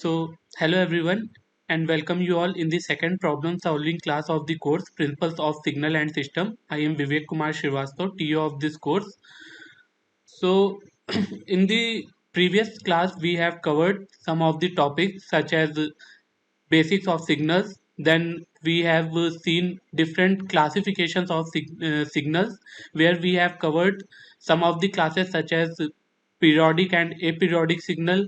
Hello everyone, and welcome you all in the second problem solving class of the course Principles of Signal and System. I am Vivek Kumar Srivastav, TO of this course. So, in the previous class, we have covered some of the topics such as basics of signals. Then we have seen different classifications of signals, where we have covered some of the classes such as periodic and aperiodic signal,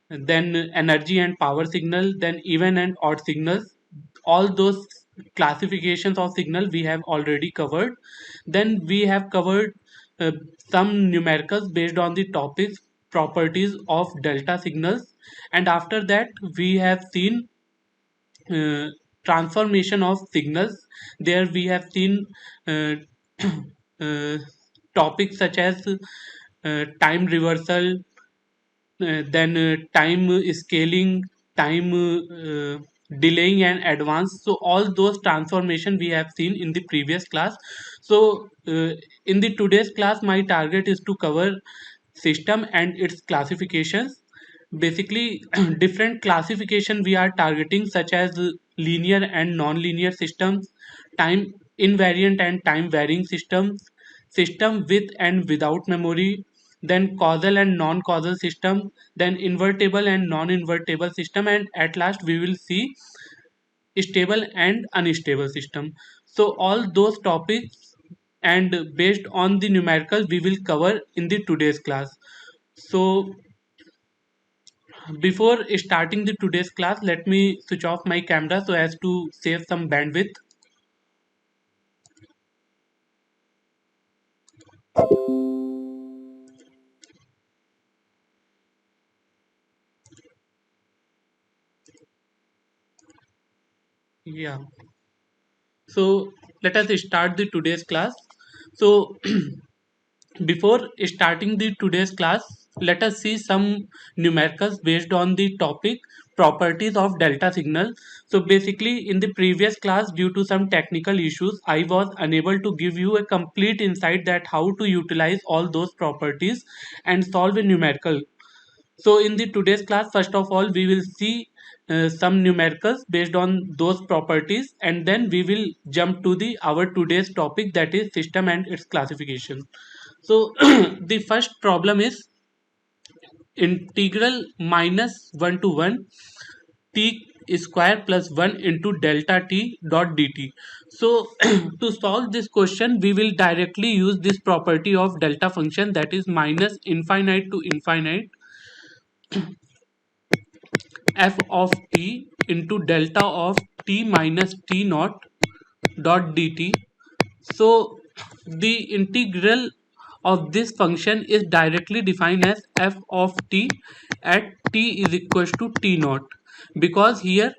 then energy and power signal, then even and odd signals. All those classifications of signal we have already covered. Then we have covered uh, some numericals based on the topics properties of delta signals, and after that we have seen uh, transformation of signals. There we have seen uh, uh, topics such as time reversal, then time scaling, time delaying and advance. So all those transformation we have seen in the previous class. So in the today's class my target is to cover system and its classifications. Basically different classification we are targeting, such as linear and non-linear systems, time invariant and time varying systems, system with and without memory, then causal and non-causal system, then invertible and non-invertible system, and at last we will see stable and unstable system. So all those topics, and based on the numerical, we will cover in the today's class. So before starting the today's class, let me switch off my camera so as to save some bandwidth. Yeah. So let us start the today's class. So before starting the today's class, let us see some numericals based on the topic properties of delta signal. So basically in the previous class, due to some technical issues, I was unable to give you a complete insight that how to utilize all those properties and solve a numerical. So in the today's class, first of all, we will see some numericals based on those properties, and then we will jump to the our today's topic, that is system and its classification. So the first problem is integral minus 1 to 1 t square plus 1 into delta t dot dt. So to solve this question, we will directly use this property of delta function, that is minus infinite to infinite f of t into delta of t minus t naught dot dt. So the integral of this function is directly defined as f of t at t is equals to t naught, because here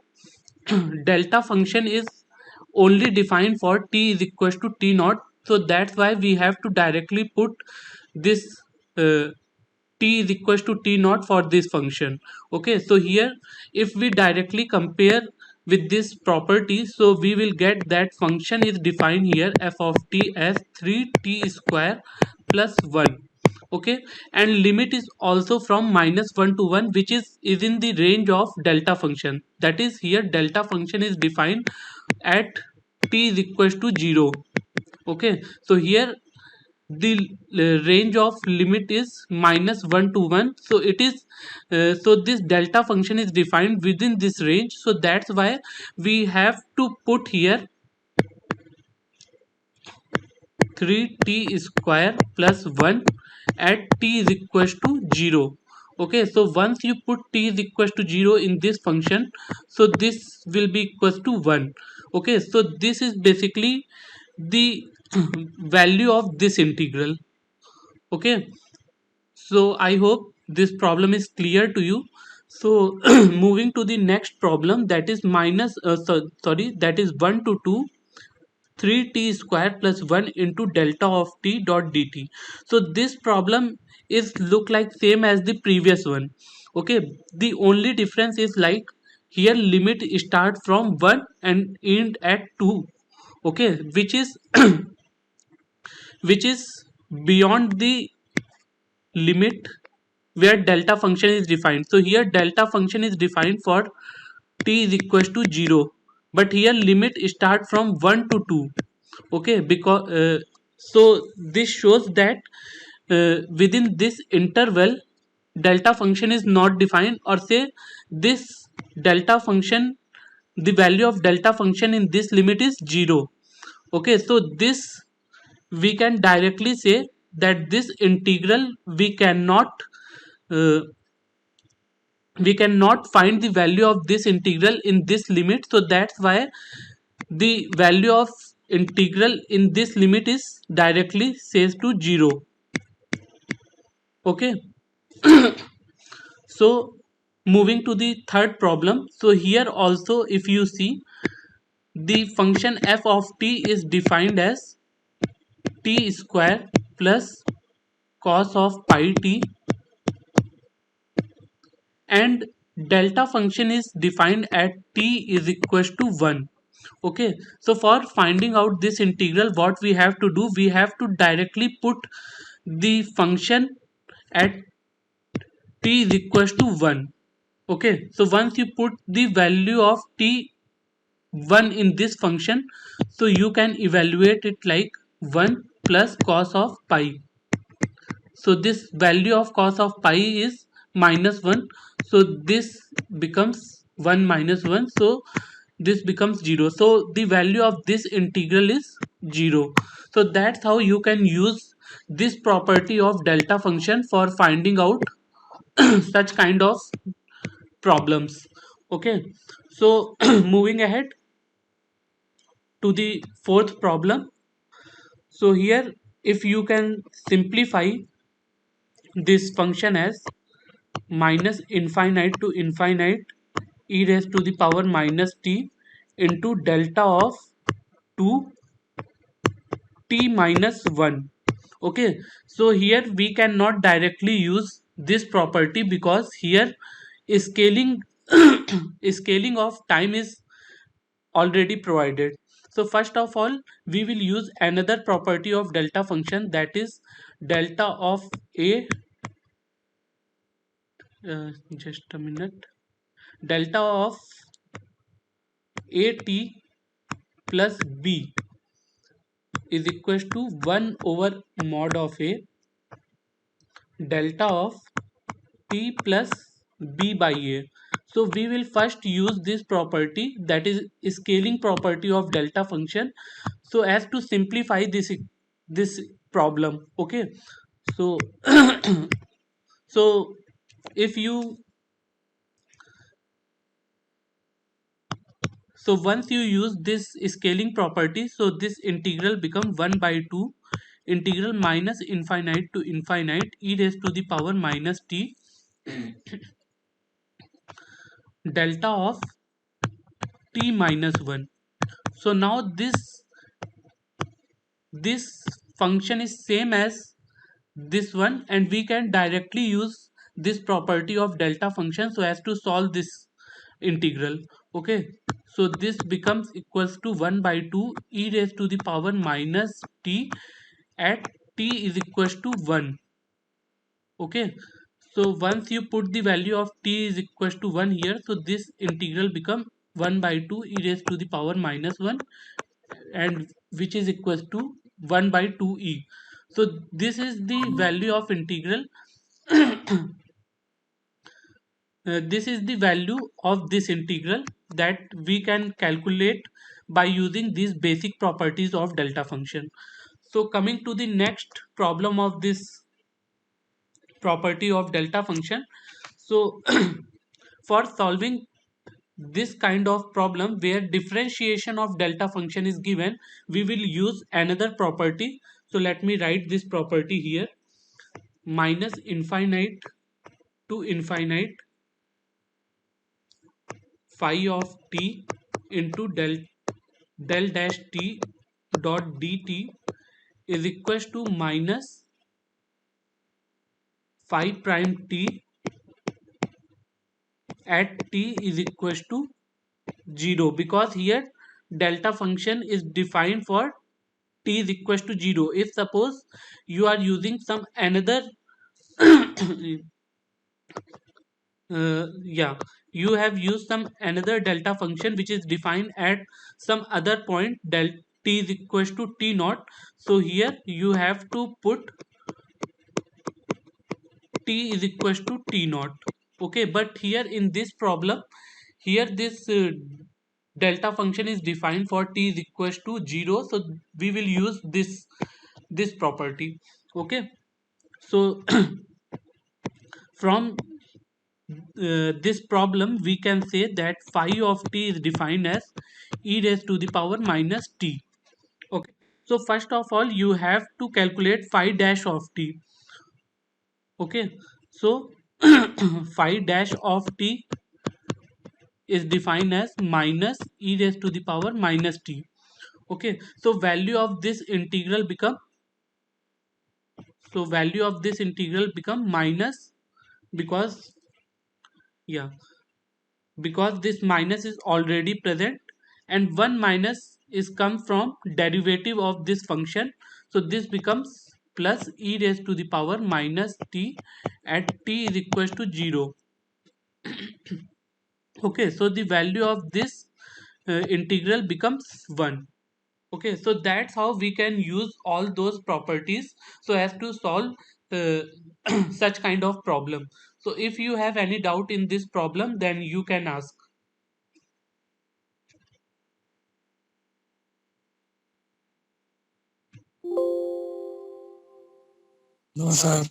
delta function is only defined for t is equals to t naught. So that's why we have to directly put this uh, t is equals to t naught for this function. Okay, so here if we directly compare with this property, so we will get that function is defined here f of t as 3t square plus 1. Okay, and limit is also from minus 1 to 1, which is in the range of delta function. That is, here delta function is defined at t is equals to 0. Okay, so here the range of limit is minus 1 to 1, so it is so this delta function is defined within this range. So that's why we have to put here 3t square plus 1 at t is equals to 0. Okay, so once you put t is equals to 0 in this function, so this will be equals to 1. Okay, so this is basically the value of this integral. Okay, so I hope this problem is clear to you. So moving to the next problem, that is sorry, that is 1 to 2 3t square plus 1 into delta of t dot dt. So this problem is look like same as the previous one. Okay, the only difference is like here limit start from 1 and end at 2. Okay, which is which is beyond the limit where delta function is defined. So here delta function is defined for t is equals to 0, but here limit start from 1 to 2. Okay, because so this shows that within this interval delta function is not defined, or say this delta function, the value of delta function in this limit is 0. Okay, so this we can directly say that this integral uh, we cannot find the value of this integral in this limit. So that's why the value of integral in this limit is directly says to 0. Okay, so moving to the third problem. So here also, if you see, the function f of t is defined as t square plus cos of pi t, and delta function is defined at t is equals to 1. Okay, so for finding out this integral, what we have to do, we have to directly put the function at t is equals to 1. Okay, so once you put the value of t 1 in this function, so you can evaluate it like 1 plus cos of pi. So this value of cos of pi is minus 1, so this becomes 1 minus 1, so this becomes 0. So the value of this integral is 0. So that's how you can use this property of delta function for finding out such kind of problems. Okay, so moving ahead to the fourth problem. So here, if you can simplify this function as minus infinite to infinite e raised to the power minus t into delta of 2 t minus 1. Okay, so here we cannot directly use this property because here scaling scaling of time is already provided. So first of all, we will use another property of delta function, that is delta of a, just a minute, delta of at plus b is equals to 1 over mod of a delta of t plus b by a. So we will first use this property, that is scaling property of delta function, so as to simplify this problem. Okay, so so if you so once you use this scaling property, so this integral become 1 by 2 integral minus infinite to infinite e raised to the power minus t delta of t minus 1. So now this function is same as this one, and we can directly use this property of delta function so as to solve this integral. Okay, so this becomes equals to 1 by 2 e raised to the power minus t at t is equals to 1. Okay, so once you put the value of t is equals to 1 here, so this integral become 1 by 2 e raised to the power minus 1, and which is equals to 1 by 2e. So this is the value of integral. This is the value of this integral that we can calculate by using these basic properties of delta function. So coming to the next problem of this property of delta function. So for solving this kind of problem where differentiation of delta function is given, we will use another property. So let me write this property here: minus infinite to infinite phi of t into del dash t dot dt is equals to minus phi prime t at t is equals to 0, because here delta function is defined for t is equals to 0. If suppose you are using some another yeah, you have used some another delta function which is defined at some other point del t is equals to t naught. So here you have to put t is equals to t naught. Okay, but here in this problem, here this delta function is defined for t is equals to 0, so we will use this property. Okay, so from this problem we can say that phi of t is defined as e raised to the power minus t. Okay, so first of all you have to calculate phi dash of t. Okay, so phi dash of t is defined as minus e raised to the power minus t. Okay, so value of this integral become, so value of this integral become minus, because yeah, because this minus is already present, and 1 minus is come from derivative of this function, so this becomes plus e raised to the power minus t at t is equals to 0. Okay, so the value of this integral becomes 1. Okay, so that's how we can use all those properties so as to solve uh, such kind of problem. So if you have any doubt in this problem, then you can ask. No, sir.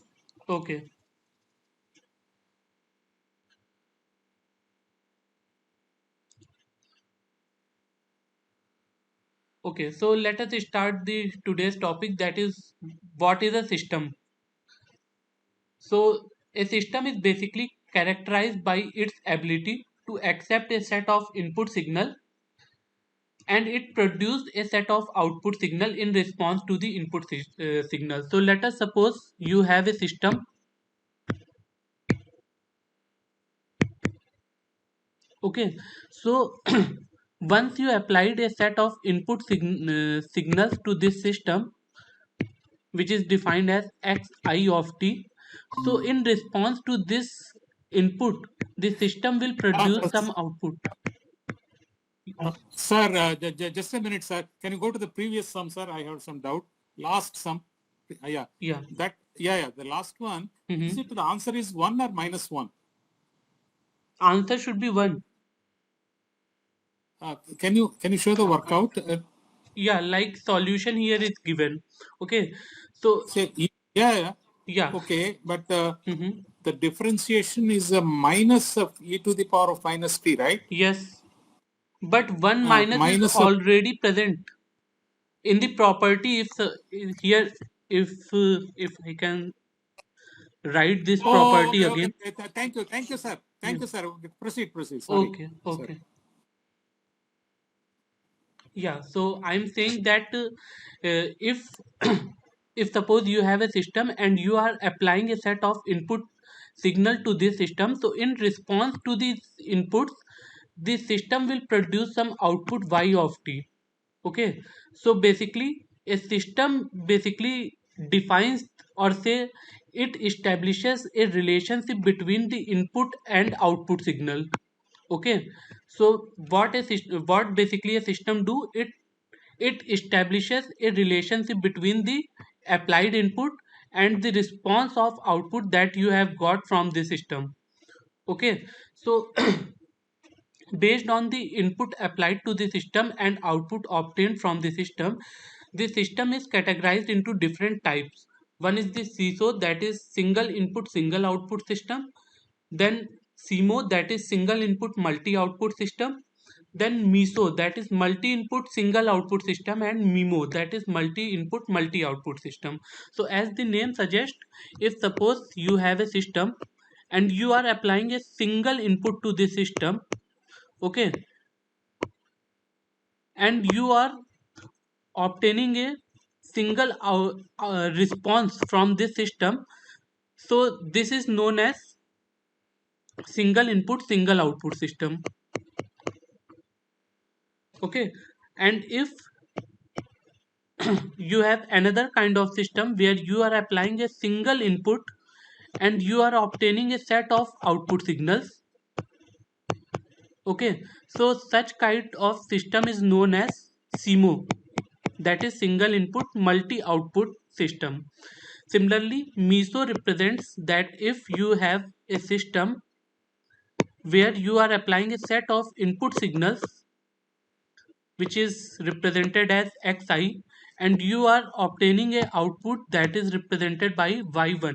Okay. Okay, so let us start the today's topic, that is what is a system. So a system is basically characterized by its ability to accept a set of input signal, and it produced a set of output signal in response to the input signal. So let us suppose you have a system. Okay, so once you applied a set of input signals to this system, which is defined as xi of t, so in response to this input the system will produce some output. Sir, just a minute, sir. Can you go to the previous sum, sir? I have some doubt. Last sum. Yeah. Yeah. Yeah. The last one. Is it Mm-hmm. the answer is 1 or minus 1? Answer should be 1. Can you show the workout? Yeah, like solution here is given. Okay, so Yeah. yeah. Okay, but Mm-hmm. the differentiation is a minus of e to the power of minus t, right? Yes, but 1 minus is Minus of. already present in the property. If here, if I can write this Oh, property okay. again. Thank you, sir. Yeah. Thank you, sir. Okay, proceed. Sorry, Okay, sir. okay. Yeah, so I'm saying that if if suppose you have a system and you are applying a set of input signal to this system, so in response to these inputs the system will produce some output y of t. Okay, so basically a system basically defines, or say it establishes a relationship between the input and output signal. Okay, so what basically a system do, it establishes a relationship between the applied input and the response of output that you have got from the system. Okay, so based on the input applied to the system and output obtained from the system is categorized into different types. One is the CISO, that is single input single output system. Then CMO, that is single input multi output system. Then MISO, that is multi input single output system, and MIMO, that is multi input multi output system. So as the name suggests, if suppose you have a system and you are applying a single input to the system, okay, and you are obtaining a single response from this system, so this is known as single input single output system. Okay, and if you have another kind of system where you are applying a single input and you are obtaining a set of output signals. Okay, so such kind of system is known as SIMO, that is single input multi output system. Similarly, MISO represents that if you have a system where you are applying a set of input signals which is represented as xi, and you are obtaining a output that is represented by y1.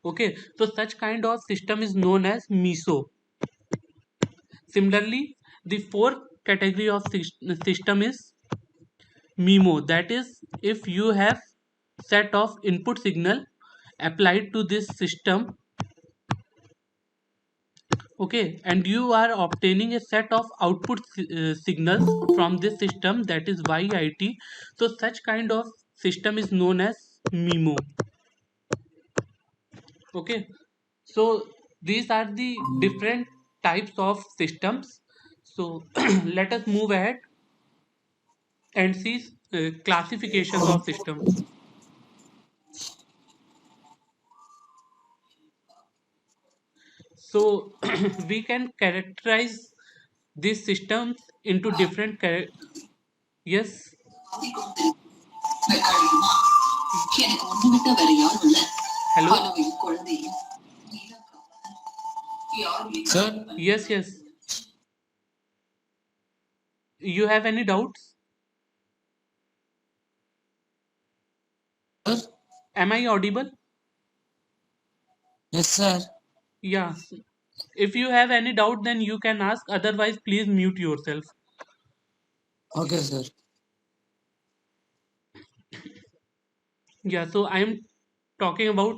Okay, so such kind of system is known as MISO. Similarly, the fourth category of system is MIMO, that is if you have set of input signal applied to this system, okay, and you are obtaining a set of output signals from this system, that is YIT. So such kind of system is known as MIMO. Okay, so these are the different types of systems. So let us move ahead and see classifications of systems. So we can characterize these systems into different yes. Hello. Sir, Yes, yes. You have any doubts? sir, Am I audible? yes, sir. Yeah. If you have any doubt, then you can ask. Otherwise, please mute yourself. Okay, sir. Yeah. So I am talking about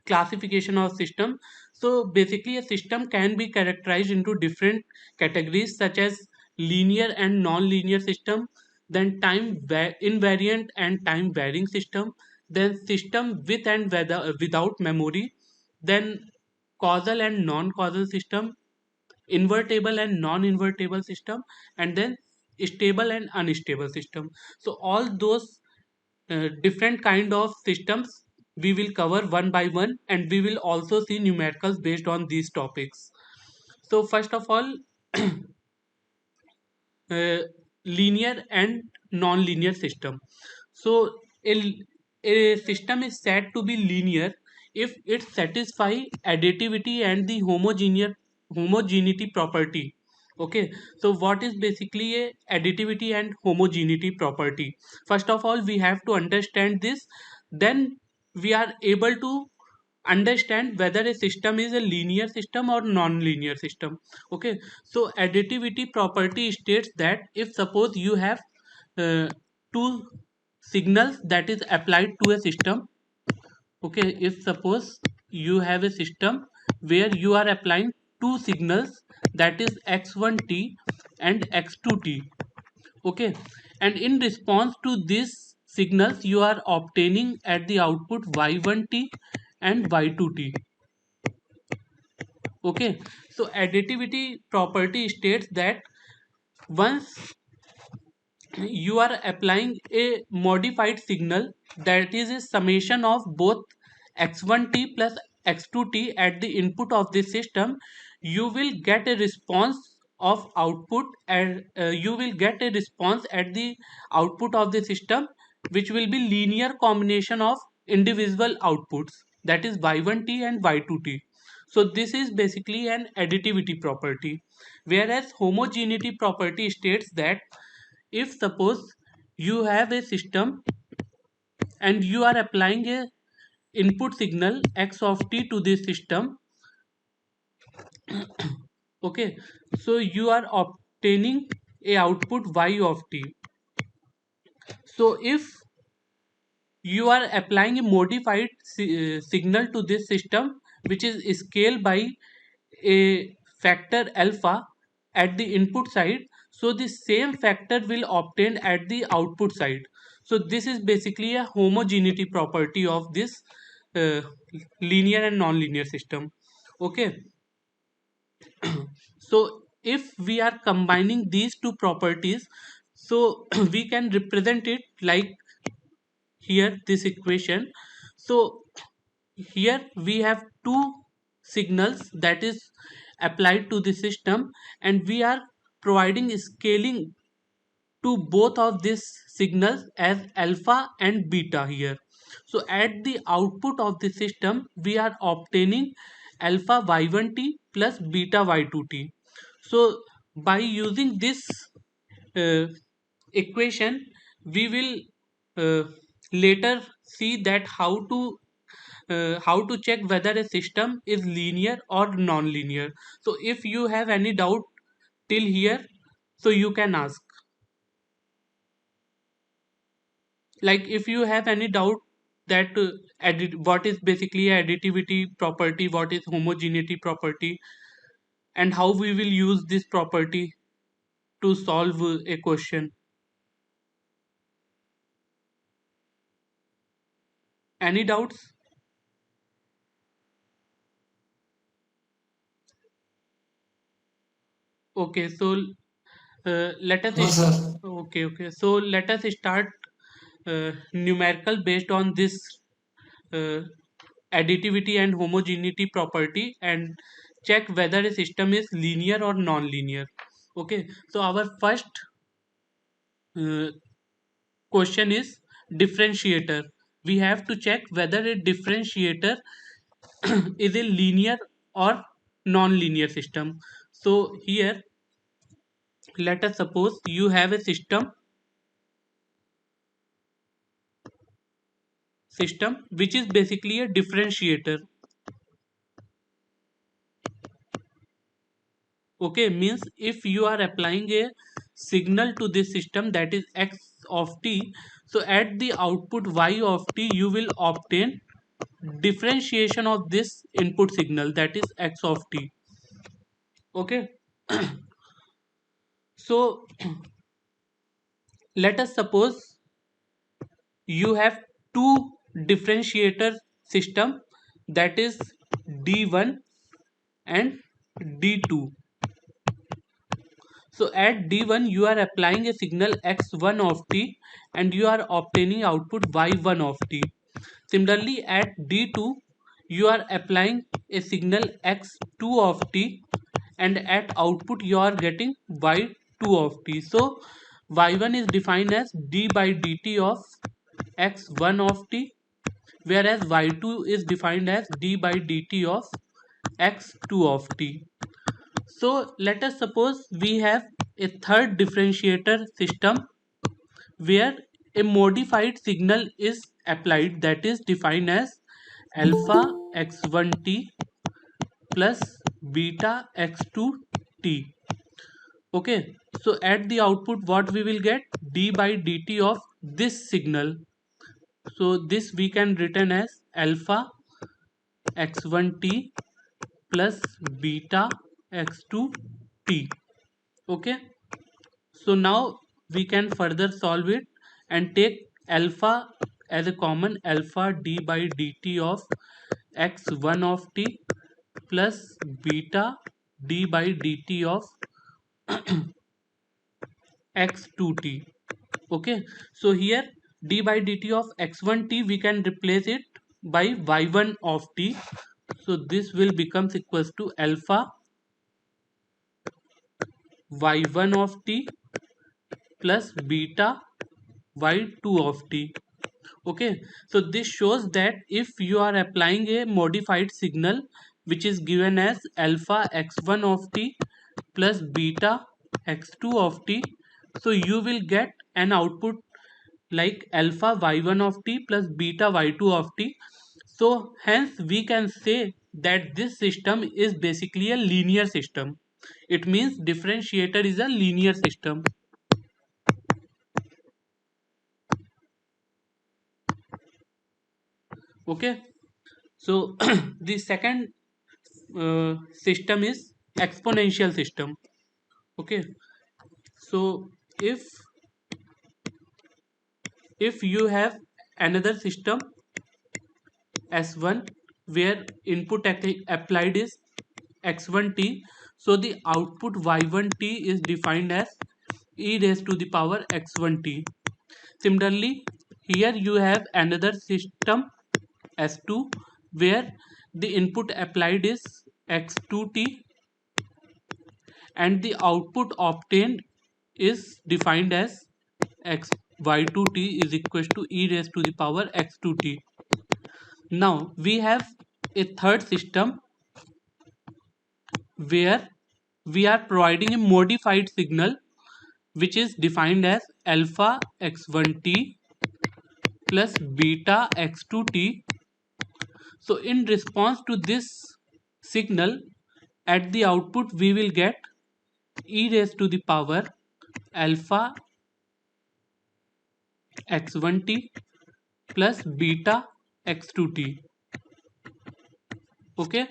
classification of system. So basically, a system can be characterized into different categories such as linear and non-linear system, then invariant and time varying system, then system with and without memory, then causal and non-causal system, invertible and non-invertible system, and then stable and unstable system. So all those different kind of systems we will cover one by one, and we will also see numericals based on these topics. So first of all, uh, linear and non-linear system. So a system is said to be linear if it satisfy additivity and the homogeneity property. Okay, so what is basically a additivity and homogeneity property? First of all, we have to understand this, then we are able to understand whether a system is a linear system or non-linear system. Okay, so additivity property states that if suppose you have uh, two signals that is applied to a system. Okay, if suppose you have a system where you are applying two signals, that is x1t and x2t. Okay, and in response to these signals you are obtaining at the output y1t and y2t. Okay, so additivity property states that once you are applying a modified signal, that is a summation of both x1t plus x2t at the input of the system, you will get a response of output, and you will get a response at the output of the system which will be linear combination of individual outputs, that is y1t and y2t. So this is basically an additivity property, whereas homogeneity property states that if suppose you have a system and you are applying a input signal x of t to this system, okay, so you are obtaining a output y of t. So if you are applying a modified signal to this system which is scaled by a factor alpha at the input side, so the same factor will obtain at the output side. So this is basically a homogeneity property of this uh, linear and non-linear system. Okay, so if we are combining these two properties, so we can represent it like here this equation. So here we have two signals that is applied to the system, and we are providing scaling to both of these signals as alpha and beta here. So at the output of the system we are obtaining alpha y1t plus beta y2t. So by using this uh, equation we will later see that how to check whether a system is linear or non-linear. So if you have any doubt till here, so you can ask. Like if you have any doubt that what is basically additivity property, what is homogeneity property, and how we will use this property to solve a question. Any doubts? Okay, so let us No, sir. okay, so let us start numerical based on this uh, additivity and homogeneity property and check whether a system is linear or non-linear. Okay, so our first uh, question is differentiator. We have to check whether a differentiator is a linear or non-linear system. So here let us suppose you have a system which is basically a differentiator. Okay, means if you are applying a signal to this system that is x of t, so at the output y of t you will obtain differentiation of this input signal that is x of t. Okay, so let us suppose you have two differentiator system that is d1 and d2. So at D1 you are applying a signal x1 of t and you are obtaining output y1 of t. Similarly at D2 you are applying a signal x2 of t and at output you are getting y2 of t. So y1 is defined as d by dt of x1 of t, whereas y2 is defined as d by dt of x2 of t. So let us suppose we have a third differentiator system where a modified signal is applied that is defined as alpha x1t plus beta x2t. Okay, so at the output what we will get d by dt of this signal. So this we can written as alpha x1t plus beta x2t. Okay, so now we can further solve it and take alpha as a common, alpha d by dt of x1 of t plus beta d by dt of x2t. Okay, so here d by dt of x1t we can replace it by y1 of t. So this will becomes equals to alpha y1 of t plus beta y2 of t. Okay, so this shows that if you are applying a modified signal which is given as alpha x1 of t plus beta x2 of t, so you will get an output like alpha y1 of t plus beta y2 of t. So hence we can say that this system is basically a linear system. It means differentiator is a linear system. Okay, so the second system is exponential system. Okay, so if you have another system s1 where input applied is x1t, so the output y1t is defined as e raised to the power x1t. Similarly here you have another system s2 where the input applied is x2t and the output obtained is defined as x y2t is equals to e raised to the power x2t. Now we have a third system where we are providing a modified signal which is defined as alpha x1t plus beta x2t. So in response to this signal, at the output we will get e raised to the power alpha x1t plus beta x2t. Okay,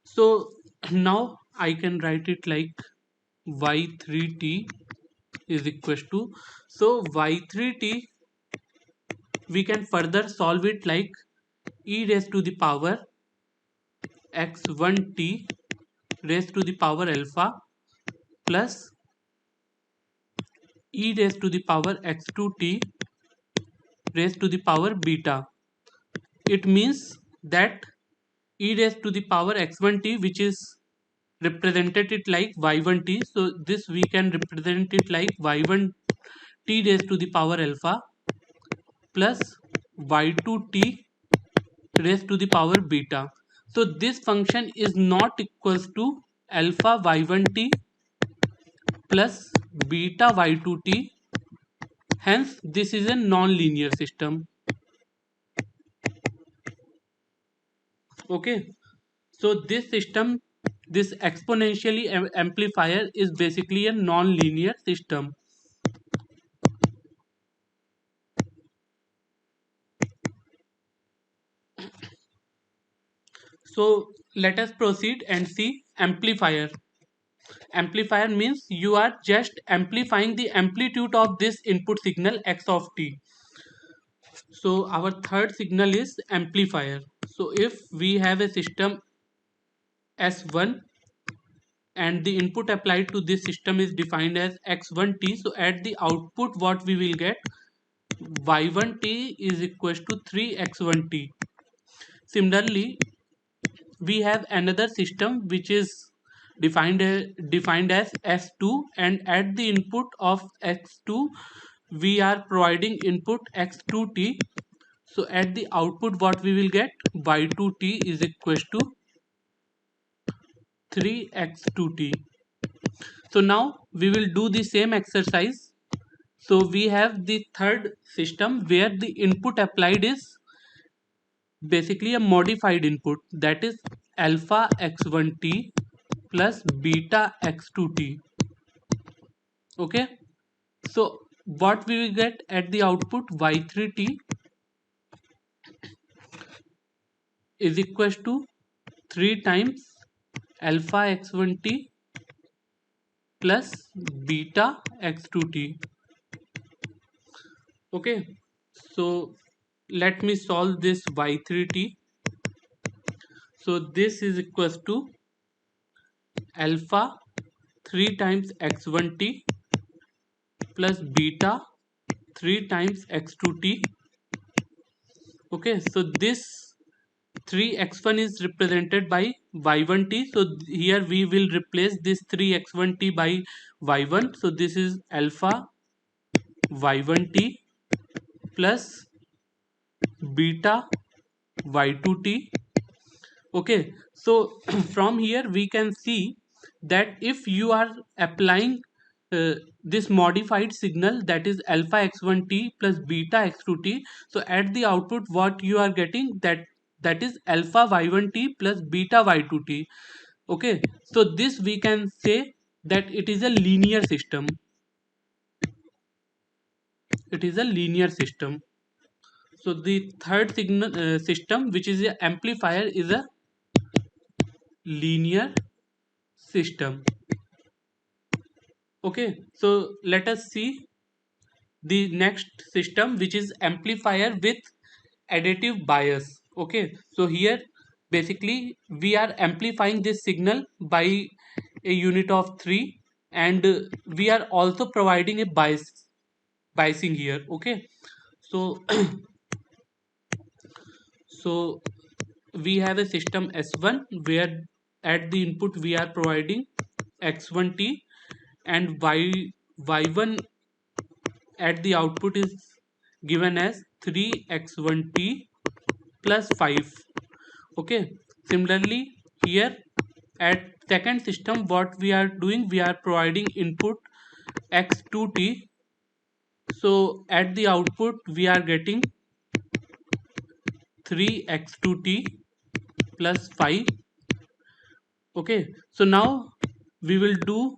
so now I can write it like y3t is equals to, so y3t we can further solve it like e raised to the power x1t raised to the power alpha plus e raised to the power x2t raised to the power beta. It means that e raised to the power x1t, which is represented it like y1t, so this we can represent it like y1t raised to the power alpha plus y2t raised to the power beta. So this function is not equals to alpha y1t plus beta y2t, hence this is a non-linear system. Okay, so this system, this exponentially amplifier is basically a non-linear system. So let us proceed and see amplifier. Amplifier means you are just amplifying the amplitude of this input signal x of t. So our third signal is amplifier. So if we have a system S1 and the input applied to this system is defined as x1t, so at the output what we will get, y1t is equals to 3x1t. Similarly, we have another system which is defined as S2, and at the input of x2 we are providing input x2t. So at the output what we will get, y2t is equals to 3x2t. So now we will do the same exercise. So we have the third system where the input applied is basically a modified input, that is alpha x1t plus beta x2t. Okay, so what we will get at the output, y3t is equals to 3 times alpha x1t plus beta x2t. Okay, so let me solve this y3t. So this is equals to alpha 3 times x1t plus beta 3 times x2t. Okay, so this 3x1 is represented by y1t, so here we will replace this 3x1t by y1, so this is alpha y1t plus beta y2t. Okay, so from here we can see that if you are applying this modified signal, that is alpha x1t plus beta x2t, so at the output what you are getting, that is alpha y1t plus beta y2t. Okay, so this we can say that it is a linear system. It is a linear system. So the third signal system, which is a amplifier, is a linear system. Okay, so let us see the next system, which is amplifier with additive bias. Okay, so here basically we are amplifying this signal by a unit of 3, and we are also providing a biasing here. Okay, so so we have a system S1 where at the input we are providing x1t and y1 at the output is given as 3x1t plus 5. Okay, similarly here at second system what we are doing, we are providing input x2t, so at the output we are getting 3x2t plus 5. Okay, so now we will do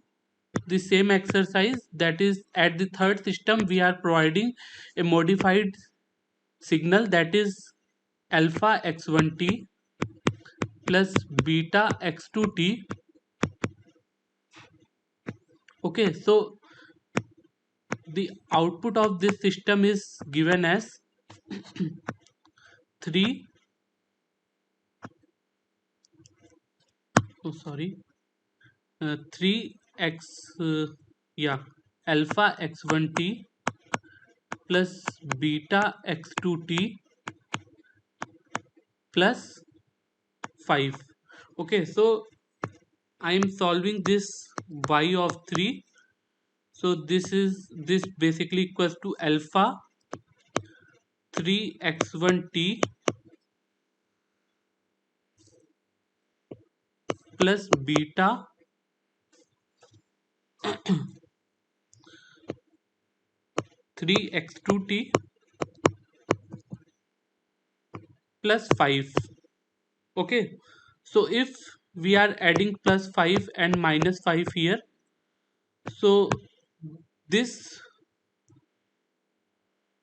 the same exercise, that is at the third system we are providing a modified signal, that is alpha x1t plus beta x2t. Okay, so the output of this system is given as 3, oh sorry, 3x, yeah, alpha x1t plus beta x2t plus 5. Okay, so I am solving this y of 3, so this basically equals to alpha 3x1t plus beta 3x2t plus 5. Okay, so if we are adding plus 5 and minus 5 here, so this,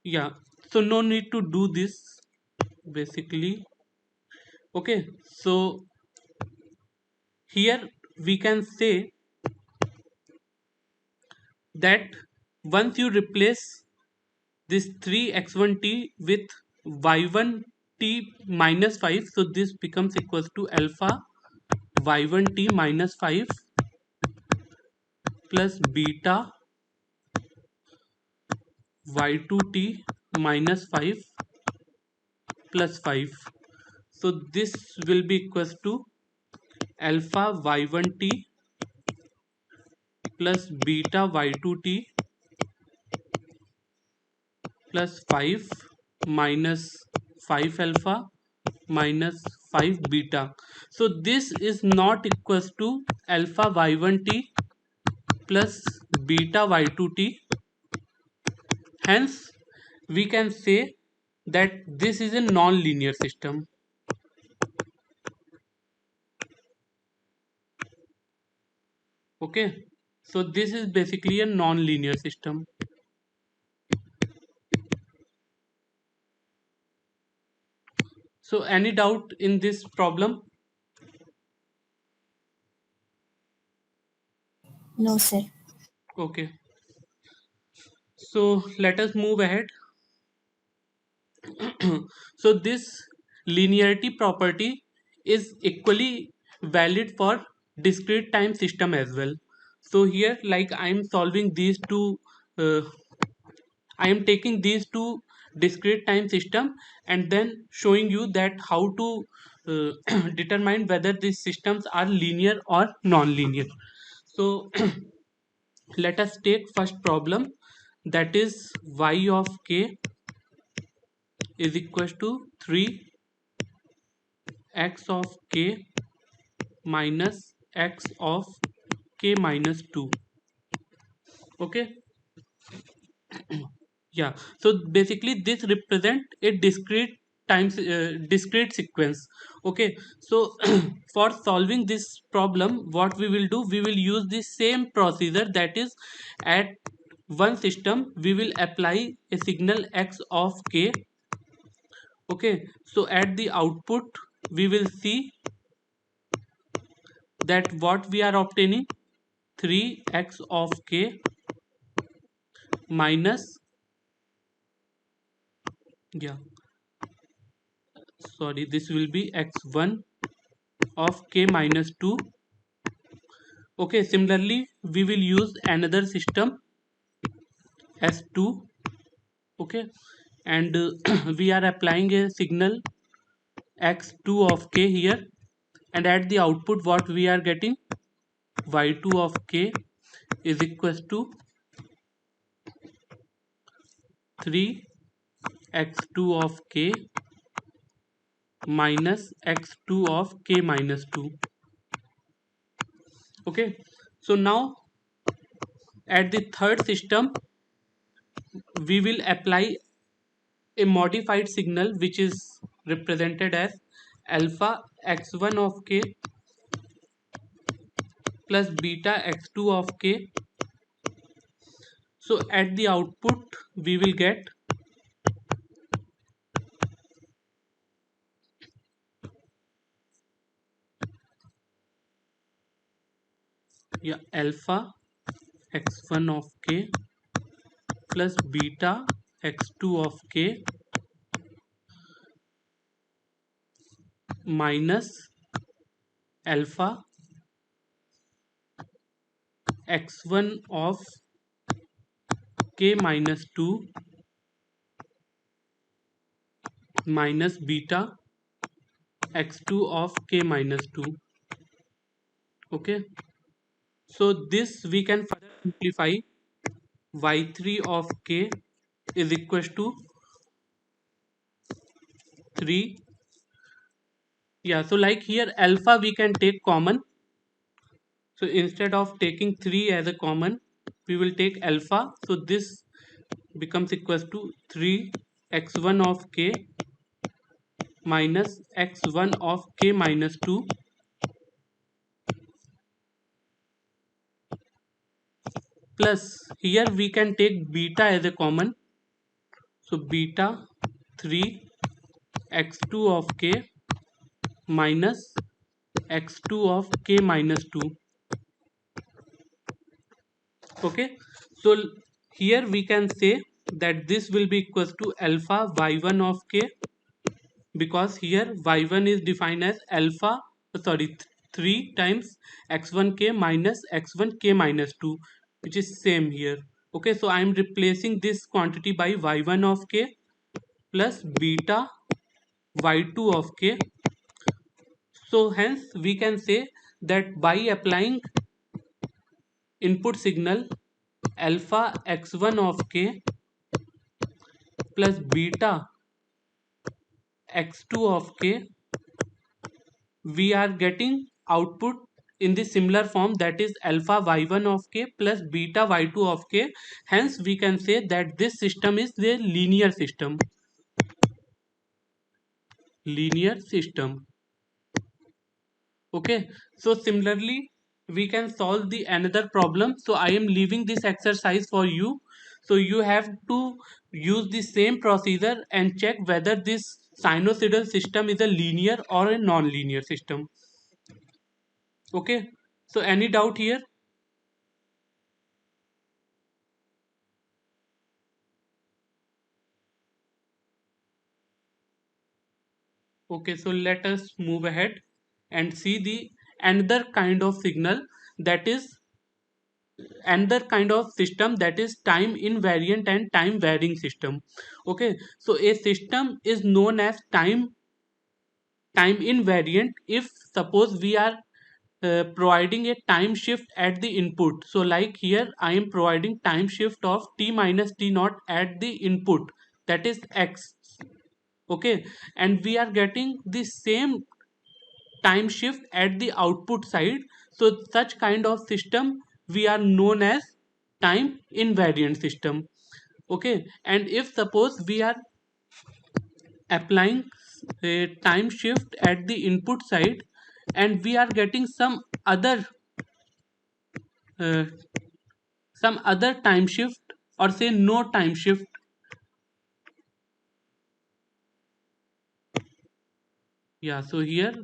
yeah, so no need to do this basically. Okay, so here we can say that once you replace this 3x1t with y1t minus 5, so this becomes equals to alpha y1t minus 5 plus beta y2t minus 5 plus 5. So this will be equals to alpha y1t plus beta y2t plus 5 minus 5 alpha minus 5 beta. So this is not equals to alpha y1t plus beta y2t. Hence we can say that this is a non-linear system. Okay, so this is basically a non-linear system. So any doubt in this problem? No, sir. Okay, so let us move ahead. So this linearity property is equally valid for discrete time system as well. So here, like I am solving these two, I am taking these two discrete time system and then showing you that how to determine whether these systems are linear or non-linear. So let us take first problem, that is y of k is equals to 3 x of k minus x of k minus 2. Okay, yeah, so basically this represent a discrete sequence. Okay, so for solving this problem what we will do, we will use the same procedure, that is at one system we will apply a signal x of k. Okay, so at the output we will see that what we are obtaining, 3x of k minus, yeah, sorry, this will be x1 of k minus 2. Okay, similarly we will use another system s2. Okay, and we are applying a signal x2 of k here, and at the output what we are getting, y2 of k is equals to 3 x2 of k minus x2 of k minus 2. Okay, so now at the third system we will apply a modified signal which is represented as alpha x1 of k plus beta x2 of k. So at the output we will get alpha x1 of k plus beta x2 of k minus alpha x1 of k minus 2 minus beta x2 of k minus 2. Okay, so this we can further simplify. Y3 of k is equals to 3. Yeah, so like here alpha we can take common. So instead of taking 3 as a common, we will take alpha. So this becomes equals to 3 x1 of k minus x1 of k minus 2 plus here we can take beta as a common. So beta 3 x2 of k minus x2 of k minus 2. Okay, so here we can say that this will be equals to alpha y1 of k, because here y1 is defined as alpha, sorry, 3 times x1k minus x1k minus 2, which is same here. Okay, so I am replacing this quantity by y1 of k plus beta y2 of k. So hence we can say that by applying input signal alpha x1 of k plus beta x2 of k, we are getting output in the similar form, that is alpha y1 of k plus beta y2 of k. Hence we can say that this system is the linear system. Linear system. Okay, so similarly we can solve the another problem. So I am leaving this exercise for you, so you have to use the same procedure and check whether this sinusoidal system is a linear or a non-linear system. Okay, so any doubt here? Okay, so let us move ahead and see the another kind of signal, that is another kind of system, that is time invariant and time varying system. Okay, so a system is known as time invariant if suppose we are providing a time shift at the input. So like here I am providing time shift of t minus t naught at the input, that is x. Okay, and we are getting the same time shift at the output side. So such kind of system we are known as time invariant system. Okay, and if suppose we are applying a time shift at the input side and we are getting uh, some other time shift, or say no time shift. Yeah, so here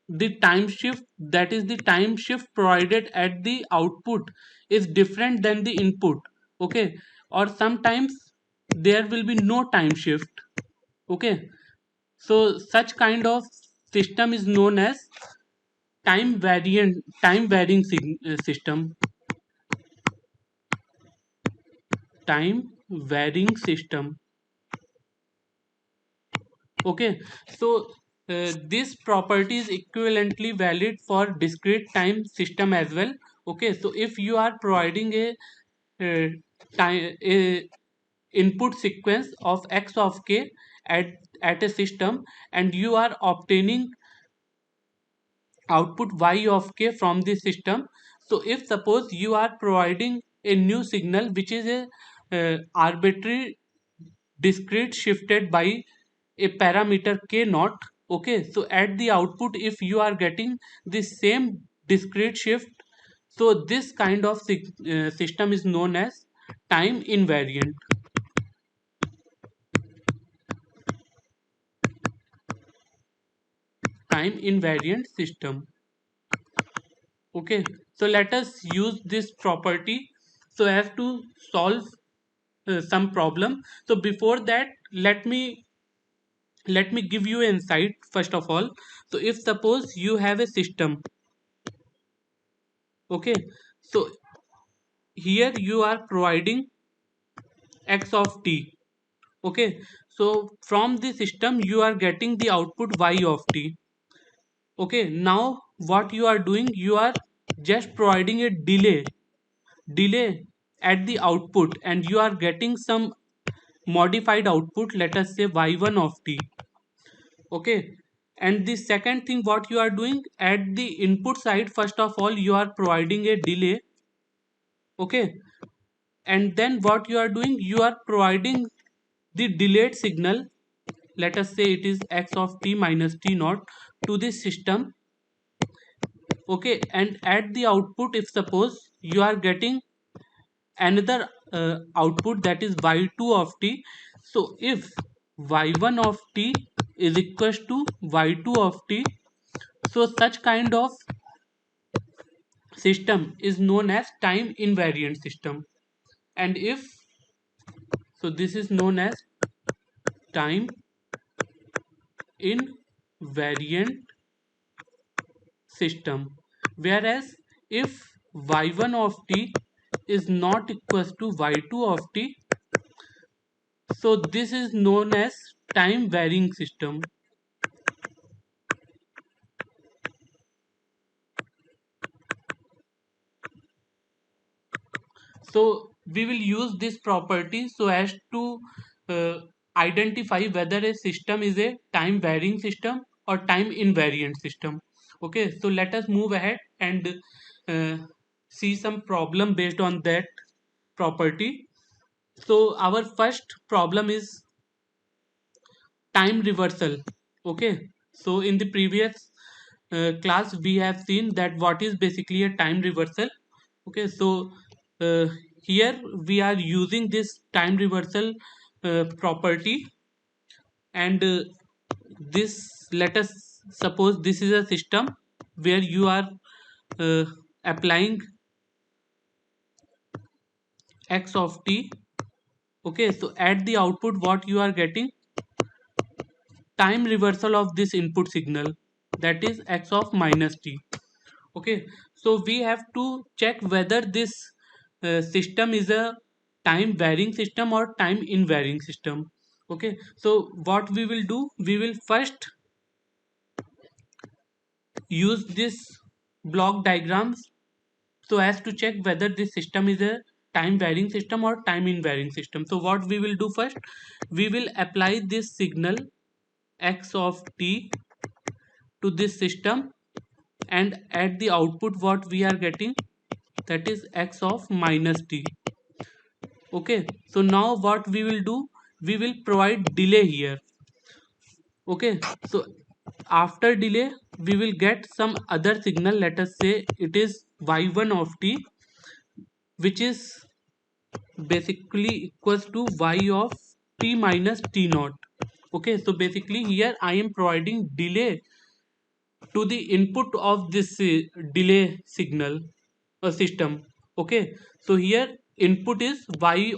the time shift, that is the time shift provided at the output, is different than the input. Okay, or sometimes there will be no time shift. Okay, so such kind of system is known as time varying system. Time varying system. Okay, so this property is equivalently valid for discrete time system as well. Okay, so if you are providing a time a input sequence of x of k at a system, and you are obtaining output y of k from the system. So if suppose you are providing a new signal which is a arbitrary discrete shifted by a parameter k naught. Okay, so at the output if you are getting the same discrete shift, so this kind of system is known as time invariant. Time invariant system. Okay, so let us use this property so as to solve some problem. So before that, let me give you an insight first of all. So if suppose you have a system, okay, so here you are providing x of t. Okay, so from the system you are getting the output y of t. Okay, now what you are doing, you are just providing a delay at the output, and you are getting some modified output, let us say y1 of t. Okay, and the second thing what you are doing at the input side, first of all you are providing a delay. Okay, and then what you are doing, you are providing the delayed signal, let us say it is x of t minus t naught, to the system. Okay, and at the output if suppose you are getting another output, that is y2 of t. So if y1 of t is equals to y2 of t, so such kind of system is known as time invariant system. And if so, this is known as time invariant system. Whereas if y1 of t is not equals to y2 of t, so this is known as time varying system. So we will use this property so as to uh, identify whether a system is a time varying system or time invariant system. Okay, so let us move ahead and uh, see some problem based on that property. So our first problem is time reversal. Okay, so in the previous class we have seen that what is basically a time reversal. Okay, so uh, here we are using this time reversal property, and this, let us suppose this is a system where you are uh, applying x of t. Okay, so at the output what you are getting, time reversal of this input signal, that is x of minus t. Okay, so we have to check whether this system is a time varying system or time invariant system. Okay, so what we will do, we will first use this block diagrams so as to check whether this system is a time varying system or time invariant system. So what we will do first, we will apply this signal x of t to this system, and at the output what we are getting, that is x of minus t. Okay, so now what we will do, we will provide delay here. Okay, so after delay we will get some other signal, let us say it is y1 of t, which is basically equals to y of t minus t naught. Okay, so basically here I am providing delay to the input of this delay signal system. Okay, so here input is y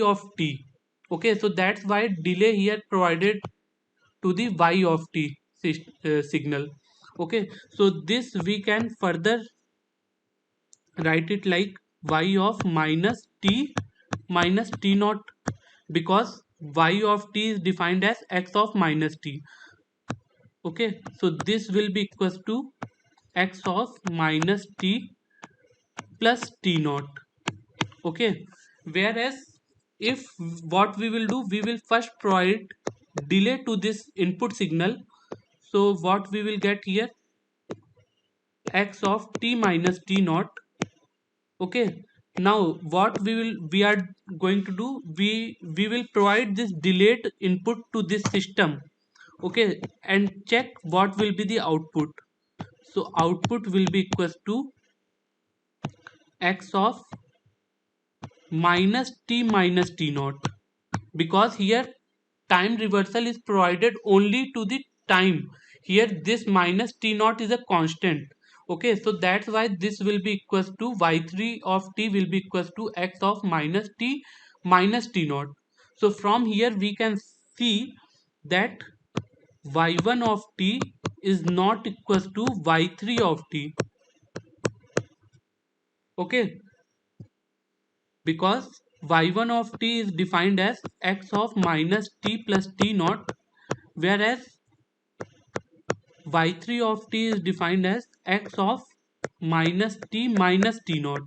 of t. Okay, so that's why delay here provided to the y of t signal. Okay, so this we can further write it like y of minus t naught, because y of t is defined as x of minus t. Okay, so this will be equals to x of minus t plus t naught. Okay, whereas if what we will do, we will first provide delay to this input signal. So what we will get here, x of t minus t naught. Okay, now what we are going to do, we will provide this delayed input to this system. Okay, and check what will be the output. So output will be equals to x of minus t naught, because here time reversal is provided only to the time. Here this minus t naught is a constant. Okay, so that's why this will be equals to y3 of t will be equals to x of minus t naught. So from here we can see that y1 of t is not equals to y3 of t. Okay, because y1 of t is defined as x of minus t plus t naught, whereas y3 of t is defined as x of minus t naught.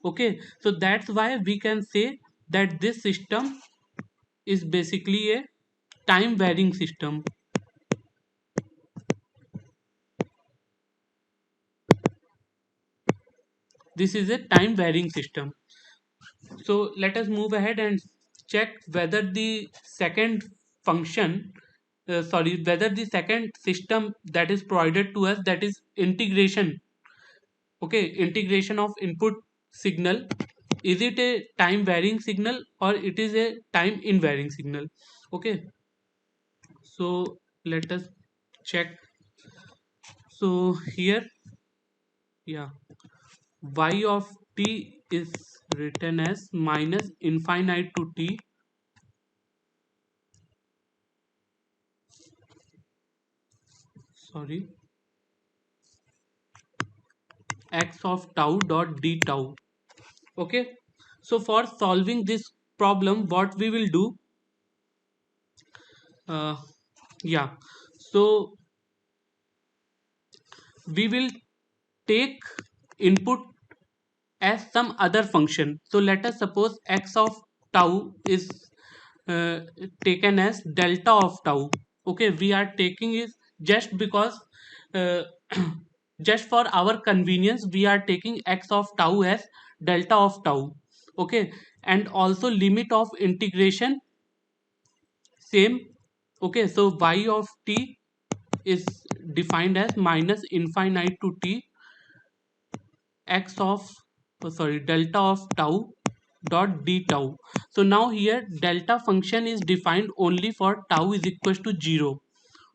Okay, so that's why we can say that this system is basically a time varying system. This is a time varying system. So let us move ahead and check whether the second function, whether the second system that is provided to us, that is integration. Okay, integration of input signal, is it a time varying signal or it is a time invariant signal? Okay, so let us check. So here, yeah, y of t is written as minus infinite to t, sorry, x of tau dot d tau. Okay, so for solving this problem, what we will do, uh, yeah, so we will take input as some other function. So let us suppose x of tau is uh, taken as delta of tau. Okay, we are taking is just because uh, just for our convenience we are taking x of tau as delta of tau. Okay, and also limit of integration same. Okay, so y of t is defined as minus infinite to t x of delta of tau dot d tau. So now here delta function is defined only for tau is equals to 0.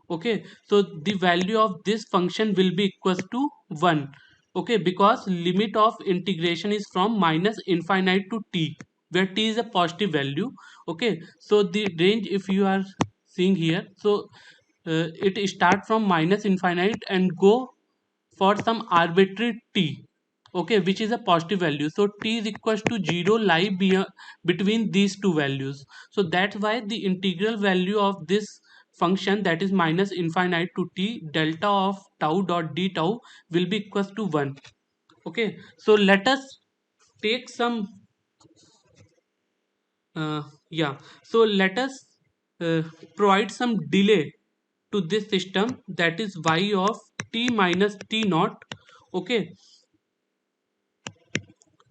Okay, so the value of this function will be equals to 1. Okay, because limit of integration is from minus infinite to t, where t is a positive value. Okay, so the range if you are seeing here, so it start from minus infinite and go for some arbitrary t. Okay, which is a positive value. So t is equals to 0 lie between these two values. So that's why the integral value of this function, that is minus infinite to t delta of tau dot d tau, will be equals to 1. Okay, so let us take some yeah, so let us uh, provide some delay to this system, that is y of t minus t naught. Okay,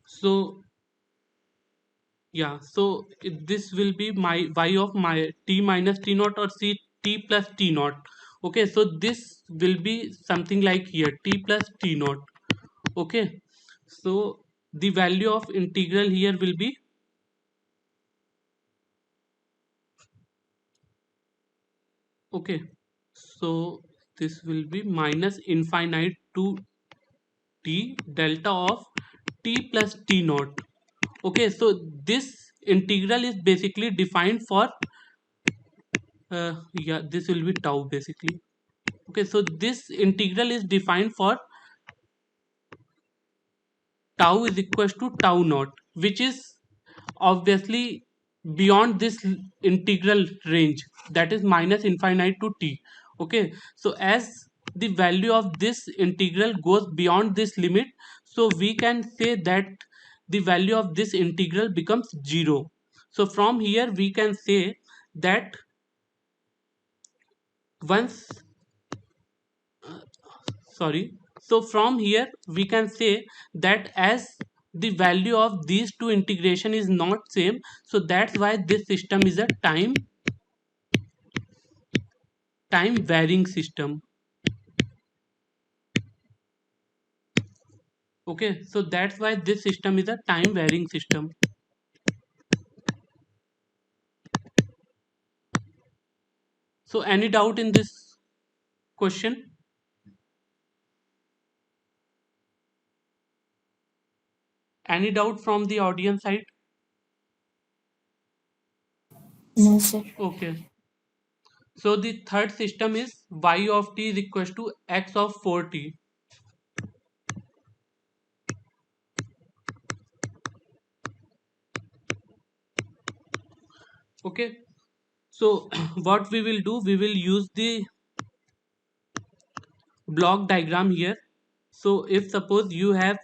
so yeah, so this will be my y of my t minus t naught or c t plus t naught. Okay, so this will be something like here t plus t naught. Okay, so the value of integral here will be, okay, so this will be minus infinite to t delta of t plus t naught. Okay, so this integral is basically defined for yeah, this will be tau basically. Okay, so this integral is defined for tau is equals to tau naught, which is obviously beyond this integral range, that is minus infinite to t. Okay, so as the value of this integral goes beyond this limit, so we can say that the value of this integral becomes 0. So from here we can say that once sorry, so from here we can say that as the value of these two integration is not same, so that's why this system is a time varying system. Okay, so that's why this system is a time varying system. So any doubt in this question? Any doubt from the audience side? No, sir. Okay, so the third system is y of t is equals to x of 4t. Okay, so what we will do, we will use the block diagram here. So if suppose you have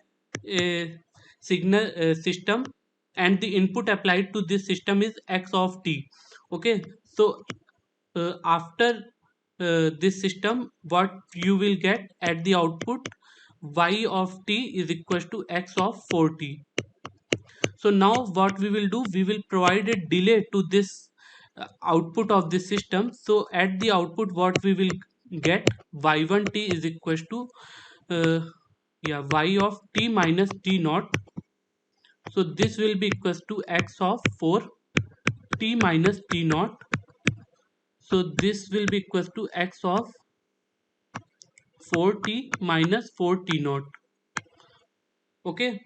a signal system and the input applied to this system is x of t. Okay, so after this system, what you will get at the output, y of t is equals to x of 4t. So now what we will do, we will provide a delay to this output of this system. So at the output what we will get, y1t is equals to uh, yeah, y of t minus t naught. So this will be equals to x of 4 t minus t naught. So this will be equals to x of 4t minus 4t naught. Okay,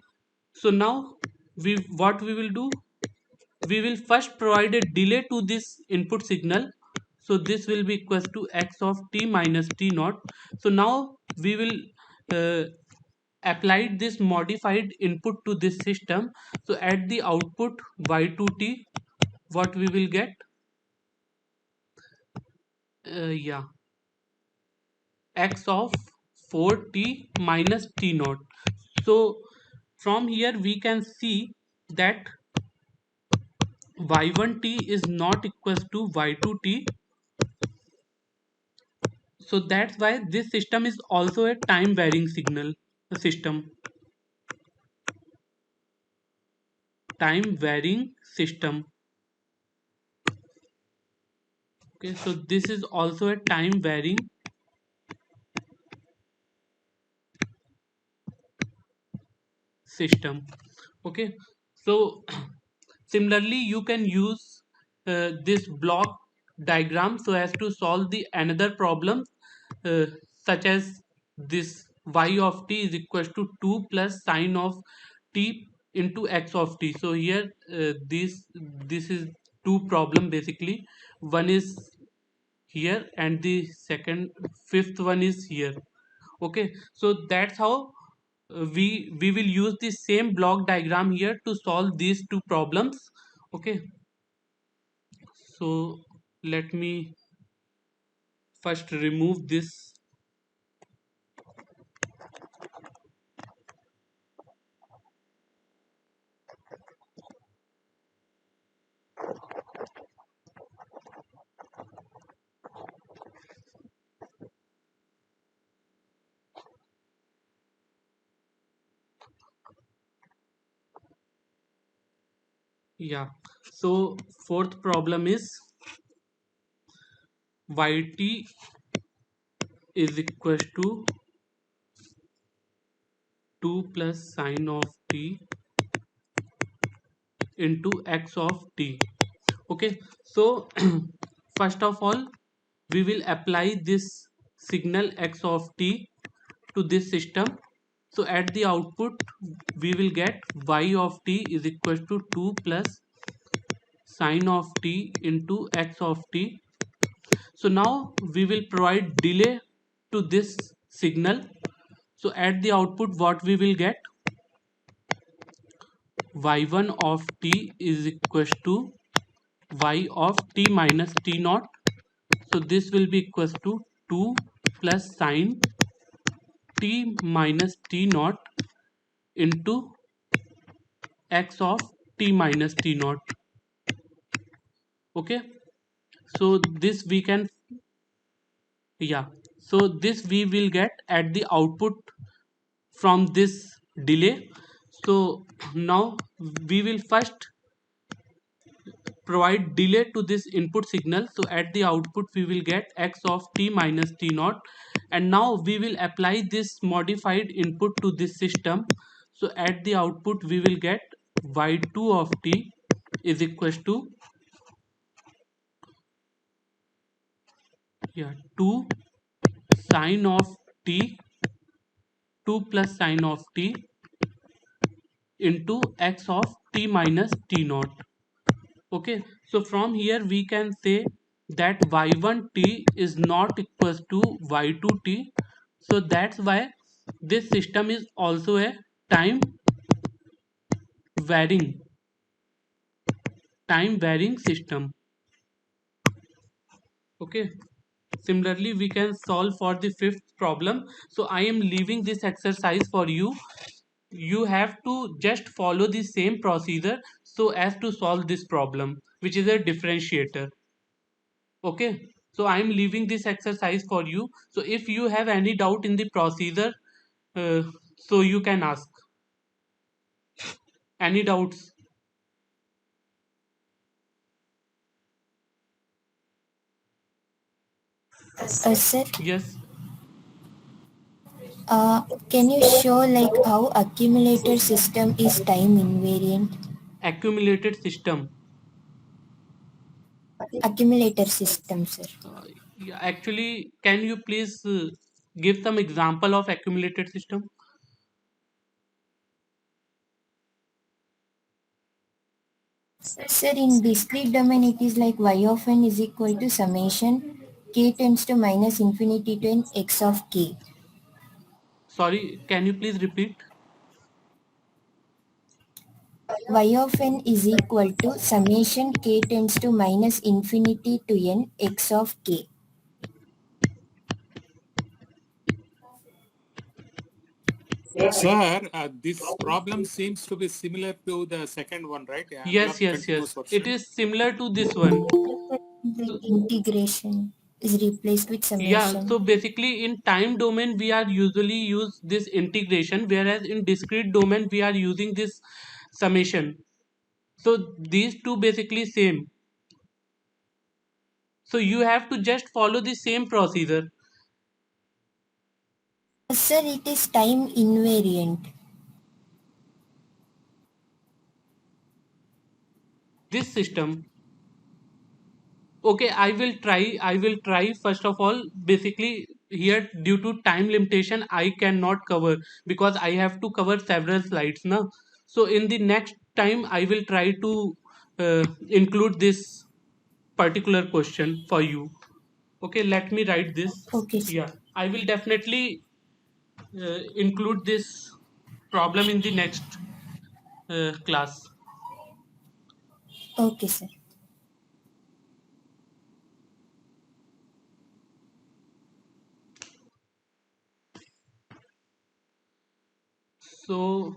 so now what we will do, we will first provide a delay to this input signal. So this will be equals to x of t minus t naught. So now we will uh, apply this modified input to this system. So at the output y2t, what we will get, yeah, x of 4t minus t naught. So from here we can see that y1t is not equals to y2t. So that's why this system is also a time varying signal system. Time varying system. Okay, so this is also a time varying system. Okay, so similarly you can use this block diagram so as to solve the another problem, uh, such as this y of t is equals to 2 plus sine of t into x of t. So here this is two problem basically. One is here and the second fifth one is here. Okay, so that's how we will use the same block diagram here to solve these two problems. Okay, so let me first remove this. Yeah, so fourth problem is yt is equals to 2 plus sine of t into x of t. Okay, so first of all we will apply this signal x of t to this system. So at the output we will get y of t is equal to 2 plus sine of t into x of t. So now we will provide delay to this signal. So at the output what we will get, y1 of t is equal to y of t minus t naught. So this will be equals to 2 plus sine t minus t naught into x of t minus t naught. Okay, so this we can, yeah, so this we will get at the output from this delay. So now we will first provide delay to this input signal. So at the output we will get x of t minus t naught, and now we will apply this modified input to this system. So at the output we will get y2 of t is equals to, yeah, 2 sine of t, 2 plus sine of t into x of t minus t naught. Okay, so from here we can say that y1t is not equals to y2t. So that's why this system is also a time varying time varying system. Okay, similarly we can solve for the fifth problem. So I am leaving this exercise for you. You have to just follow the same procedure so as to solve this problem, which is a differentiator. Okay, so I am leaving this exercise for you. So if you have any doubt in the procedure, uh, so you can ask any doubts. Sir, Yes, can you show like how accumulator system is time invariant? accumulated system. Accumulator system, sir. Yeah, actually, can you please give some example of accumulated system? Sir, in discrete domain, it is like y of n is equal to summation k tends to minus infinity to n x of k. Sorry, can you please repeat? Y of n is equal to summation k tends to minus infinity to n x of k. Sir, this problem seems to be similar to the second one, right? The angular Yes, yes, continuous yes. It version. is similar to this one. The integration is replaced with Yeah, summation. so basically in time domain we are usually use this integration, whereas in discrete domain we are using this summation. So these two basically same. So you have to just follow the same procedure. Sir, it is time invariant. This system. Okay, I will try first of all. Basically here due to time limitation I cannot cover because I have to cover several slides now. So in the next time I will try to include this particular question for you. Okay, let me write this. Okay, sir. Yeah, I will definitely include this problem in the next class. Okay, sir. So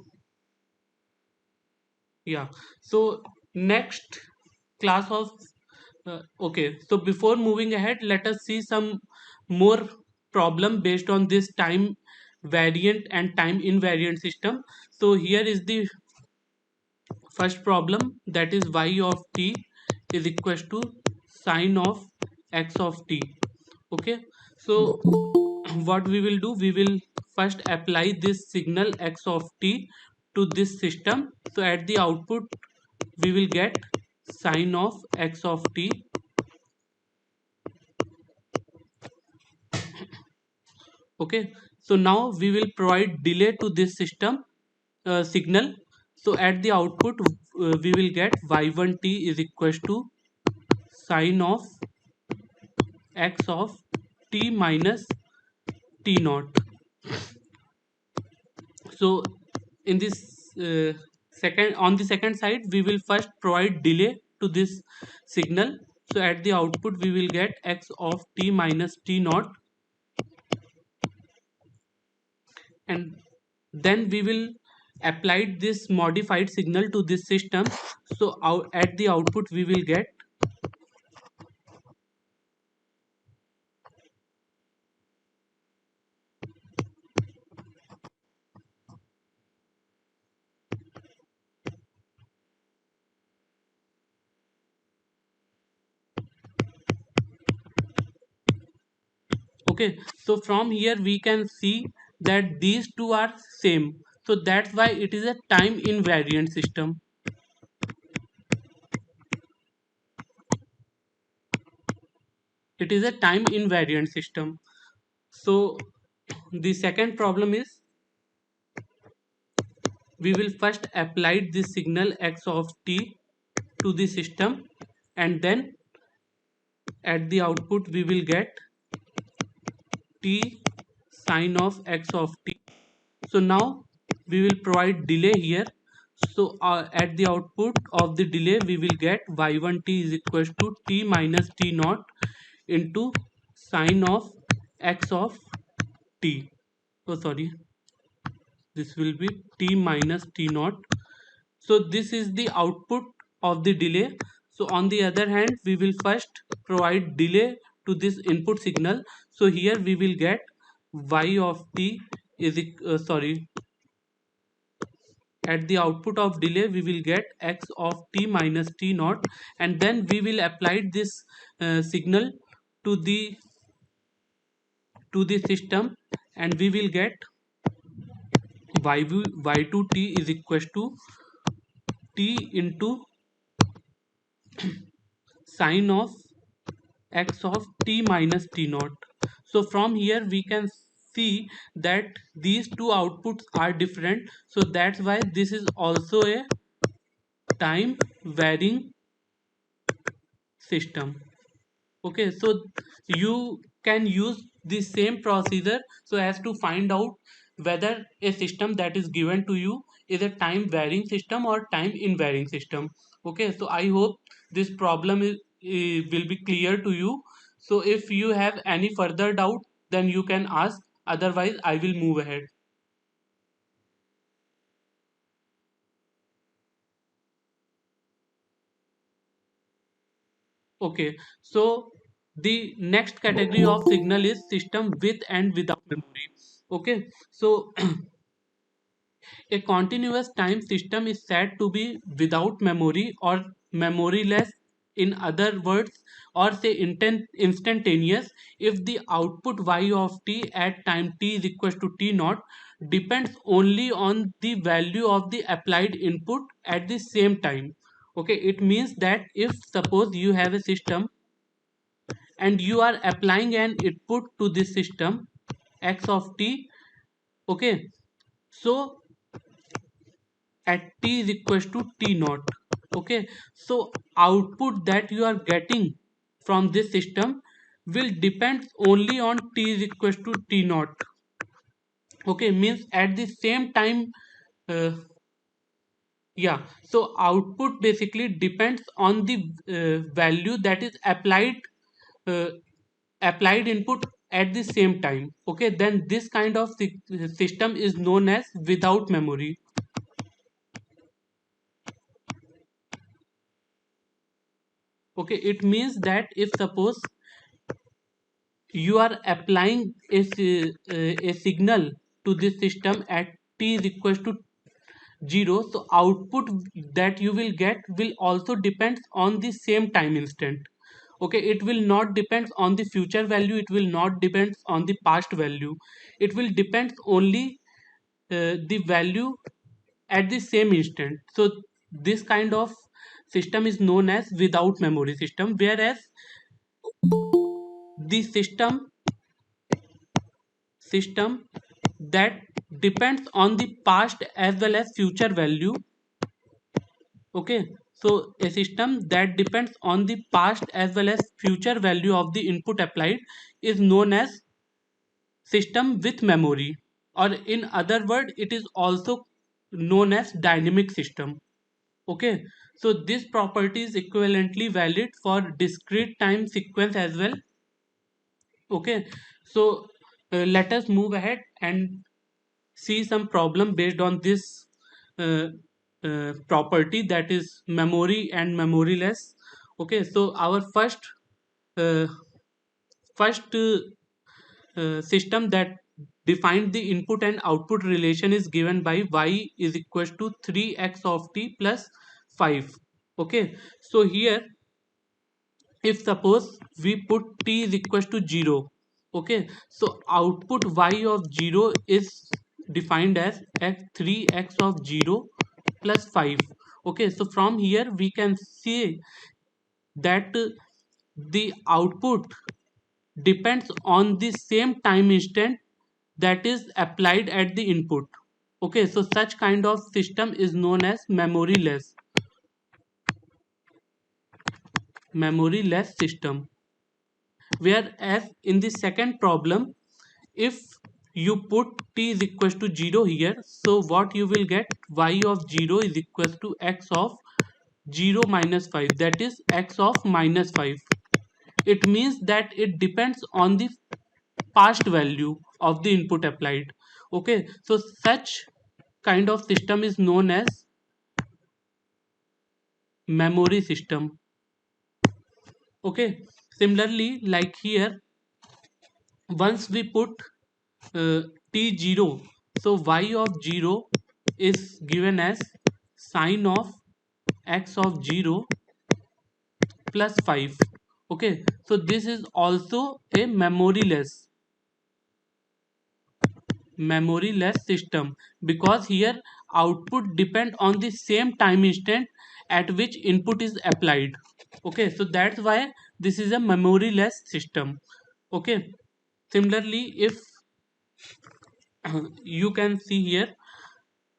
yeah, so next class of okay, so before moving ahead let us see some more problem based on this time variant and time invariant system. So here is the first problem, that is y of t is equals to sine of x of t. Okay, so what we will do, we will first apply this signal x of t to this system. So at the output we will get sine of x of t. Okay, so now we will provide delay to this system signal. So at the output we will get y1t is equals to sine of x of t minus t naught. So in this second, on the second side we will first provide delay to this signal. So at the output we will get x of t minus t naught, and then we will apply this modified signal to this system. So at the output we will get okay. So from here we can see that these two are same, so that's why it is a time invariant system. It is a time invariant system. So the second problem is, we will first apply the signal x of t to the system, and then at the output we will get t sine of x of t. So now we will provide delay here. So at the output of the delay we will get y1t is equals to t minus t naught into sine of x of t. Oh sorry, this will be t minus t naught. So this is the output of the delay. So on the other hand we will first provide delay to this input signal. So here we will get y of t is sorry, at the output of delay we will get x of t minus t naught, and then we will apply this signal to the system, and we will get y2t is equals to t into sine of x of t minus t naught. So from here we can see that these two outputs are different, so that's why this is also a time varying system. Okay, so you can use the same procedure so as to find out whether a system that is given to you is a time varying system or time invariant system. Okay, so I hope this problem will be clear to you. So if you have any further doubt, then you can ask, otherwise I will move ahead. Okay, so the next category of signal is system with and without memory. Okay, so a continuous time system is said to be without memory or memoryless, in other words, or say instantaneous, if the output y of t at time t is equals to t naught depends only on the value of the applied input at the same time. Okay, it means that if suppose you have a system and you are applying an input to this system x of t, okay, so at t is equals to t naught. Okay, so output that you are getting from this system will depend only on t is equals to t naught. Okay, means at the same time, uh, yeah, so output basically depends on the value that is uh, applied input at the same time. Okay, then this kind of system is known as without memory. Okay, it means that if suppose you are applying a signal to this system at t is equals to 0, so output that you will get will also depends on the same time instant. Okay, it will not depends on the future value, it will not depends on the past value, it will depends only the value at the same instant. So this kind of system is known as without memory system, whereas the system that depends on the past as well as future value. Okay, so a system that depends on the past as well as future value of the input applied is known as system with memory, or in other word it is also known as dynamic system. Okay, so this property is equivalently valid for discrete time sequence as well. Okay, so let us move ahead and see some problem based on this uh, property, that is memory and memoryless. Okay, so our uh, first system that defined the input and output relation is given by y is equals to 3x of t plus 5. Okay, so here if suppose we put t is equals to 0, okay, so output y of 0 is defined as x 3x of 0 plus 5. Okay, so from here we can see that the output depends on the same time instant that is applied at the input. Okay, so such kind of system is known as memoryless system. Whereas in the second problem, if you put t is equals to 0 here, so what you will get, y of 0 is equals to x of 0 minus 5, that is x of minus 5. It means that it depends on the past value of the input applied. Okay, so such kind of system is known as memory system. Okay, similarly like here, once we put t0, so y of 0 is given as sine of x of 0 plus 5. Okay, so this is also a memoryless system, because here output depend on the same time instant at which input is applied. Okay, so that's why this is a memoryless system. Okay, similarly if you can see here,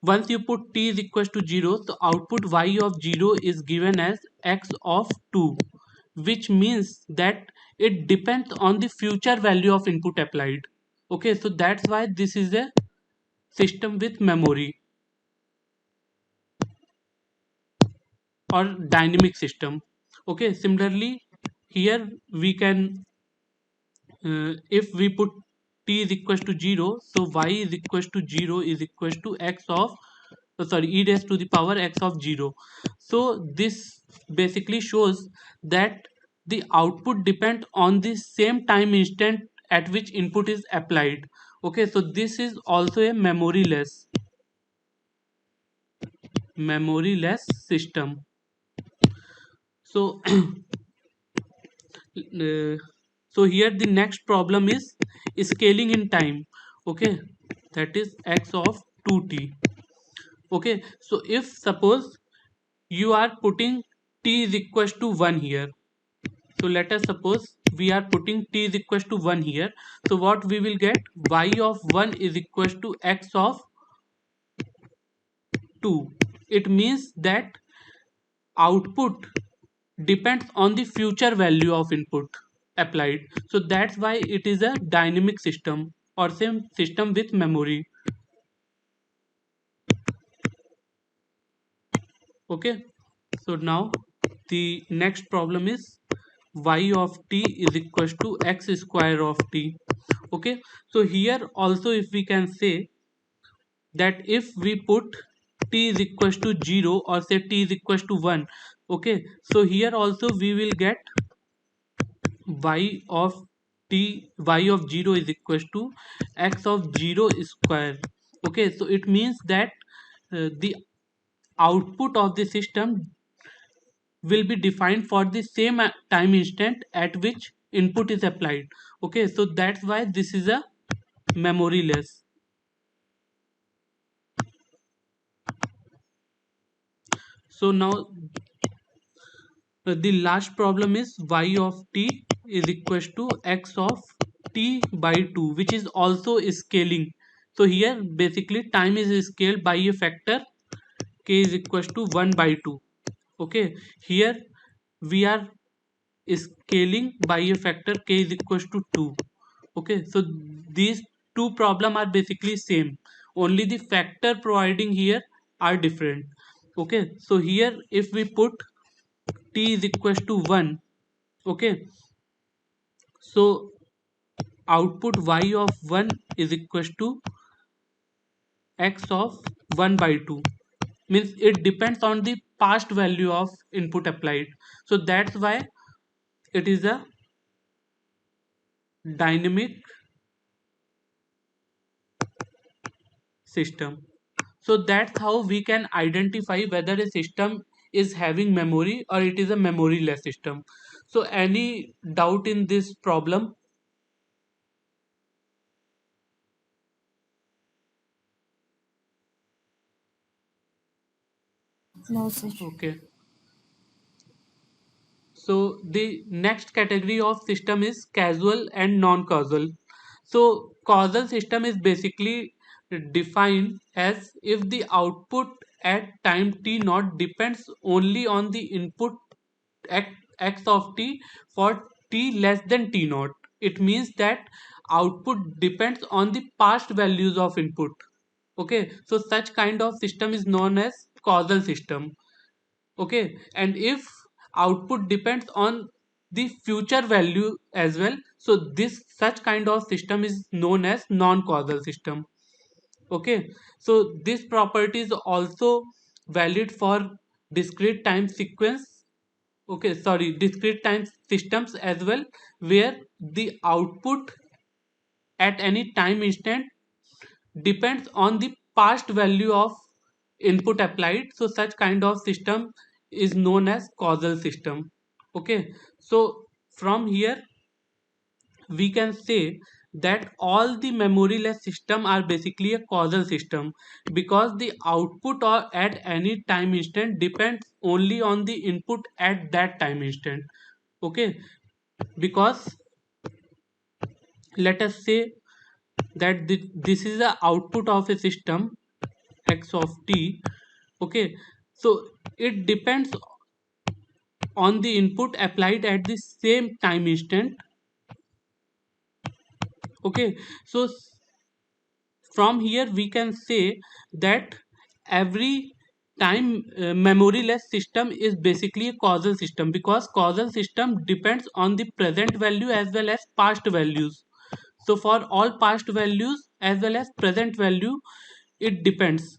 once you put t is equals to 0, so output y of 0 is given as x of 2, which means that it depends on the future value of input applied. Okay, so that's why this is a system with memory or dynamic system. Okay, similarly here we can, if we put t is equals to 0, so y is equals to 0 is equals to x of e raised to the power x of 0. So this basically shows that the output depends on the same time instant at which input is applied. Okay, so this is also a memoryless system. So uh, so here the next problem is scaling in time. Okay, that is x of 2t. Okay, so if suppose you are putting t is equals to 1 here, so let us suppose we are putting t is equals to 1 here, so what we will get, y of 1 is equals to x of 2. It means that output depends on the future value of input applied, so that's why it is a dynamic system or same system with memory. Okay, so now the next problem is y of t is equals to x square of t. Okay, so here also if we can say that if we put t is equals to 0 or say t is equals to 1, okay, so here also we will get y of y of 0 is equals to x of 0 square. Okay, so it means that the output of the system will be defined for the same time instant at which input is applied. Okay, so that's why this is a memoryless. So now the last problem is y of t is equals to x of t by 2, which is also scaling. So here basically time is scaled by a factor k is equals to 1 by 2. Okay, here we are scaling by a factor k is equals to 2. Okay, so these two problem are basically same, only the factor providing here are different. Okay, so here if we put t is equals to 1, okay, so output y of 1 is equals to x of 1 by 2, means it depends on the past value of input applied, so that's why it is a dynamic system. So that's how we can identify whether a system is having memory or it is a memoryless system. So any doubt in this problem? No, sir. Okay. So the next category of system is causal and non-causal. So causal system is basically defined as if the output at time t naught depends only on the input x of t for t less than t naught. It means that output depends on the past values of input. Okay, so such kind of system is known as causal system. Okay, and if output depends on the future value as well, so this such kind of system is known as non-causal system. Okay, so this property is also valid for discrete time sequence, okay, sorry, discrete time systems as well, where the output at any time instant depends on the past value of input applied, so such kind of system is known as causal system. Okay, so from here we can say that all the memoryless system are basically a causal system, because the output or at any time instant depends only on the input at that time instant. Okay, because let us say that this is the output of a system x of t. Okay, so it depends on the input applied at the same time instant. Okay, so from here we can say that every time memoryless system is basically a causal system, because causal system depends on the present value as well as past values. So for all past values as well as present value, it depends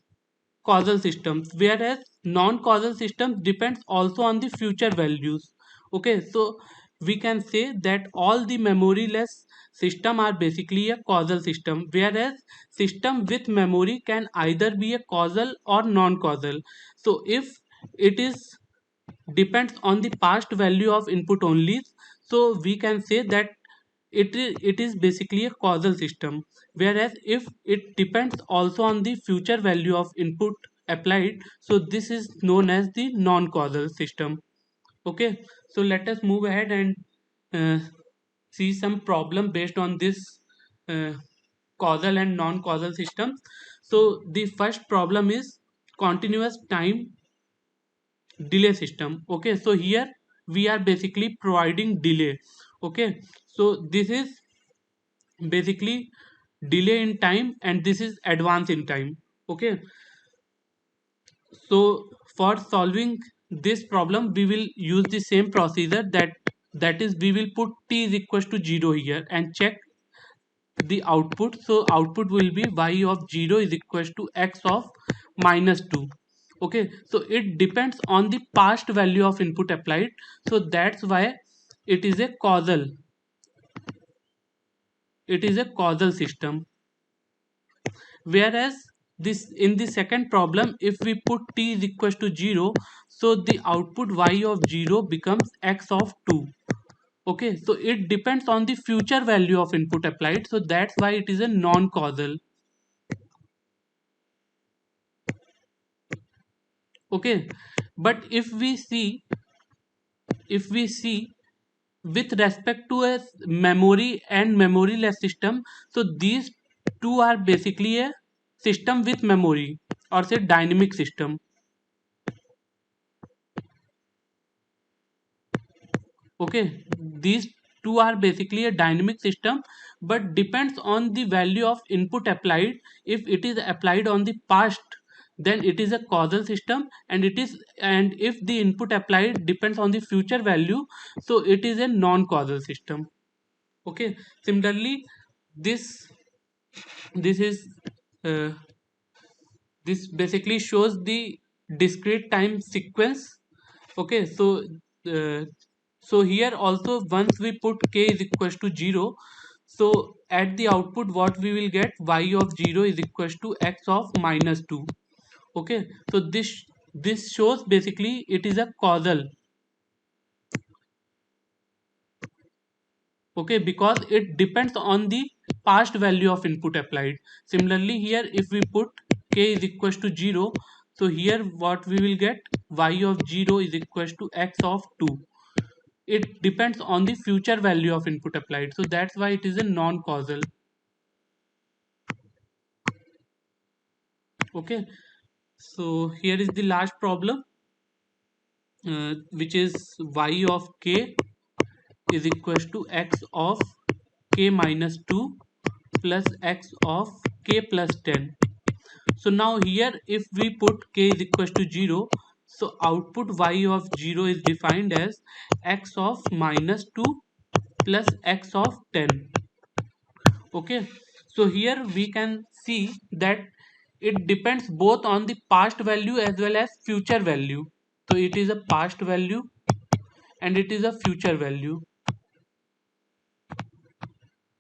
causal systems, whereas non-causal systems depends also on the future values. Okay, so we can say that all the memoryless system are basically a causal system, whereas system with memory can either be a causal or non-causal. So if it is depends on the past value of input only, so we can say that it is basically a causal system, whereas if it depends also on the future value of input applied, so this is known as the non-causal system. Okay, so let us move ahead and uh, see some problem based on this uh, causal and non-causal systems. So the first problem is continuous time delay system. Okay, so here we are basically providing delay. Okay, so this is basically delay in time and this is advance in time. Okay, so for solving this problem we will use the same procedure, that is we will put t is equals to 0 here and check the output. So output will be y of 0 is equals to x of minus 2. Okay, so it depends on the past value of input applied, so that's why it is a causal system. Whereas this in the second problem, if we put t is equals to 0, so the output y of 0 becomes x of 2. Okay, so it depends on the future value of input applied, so that's why it is a non-causal. Okay, but if we see with respect to a memory and memoryless system, so these two are basically a system with memory, or say dynamic system. Okay, these two are basically a dynamic system, but depends on the value of input applied. If it is applied on the past, then it is a causal system, and if the input applied depends on the future value, so it is a non-causal system. Okay, similarly, this this is uh, this basically shows the discrete time sequence. Okay, uh, so here also, once we put k is equals to 0, so at the output what we will get, y of 0 is equals to x of minus 2. Okay, so this shows basically it is a causal. Okay, because it depends on the past value of input applied. Similarly here, if we put k is equals to 0, so here what we will get, y of 0 is equals to x of 2. It depends on the future value of input applied, so that's why it is a non-causal. Okay, so here is the last problem, which is y of k is equals to x of k minus 2 plus x of k plus 10. So now here, if we put k is equals to 0, so output y of 0 is defined as x of minus 2 plus x of 10. Okay, so here we can see that it depends both on the past value as well as future value. So it is a past value and it is a future value.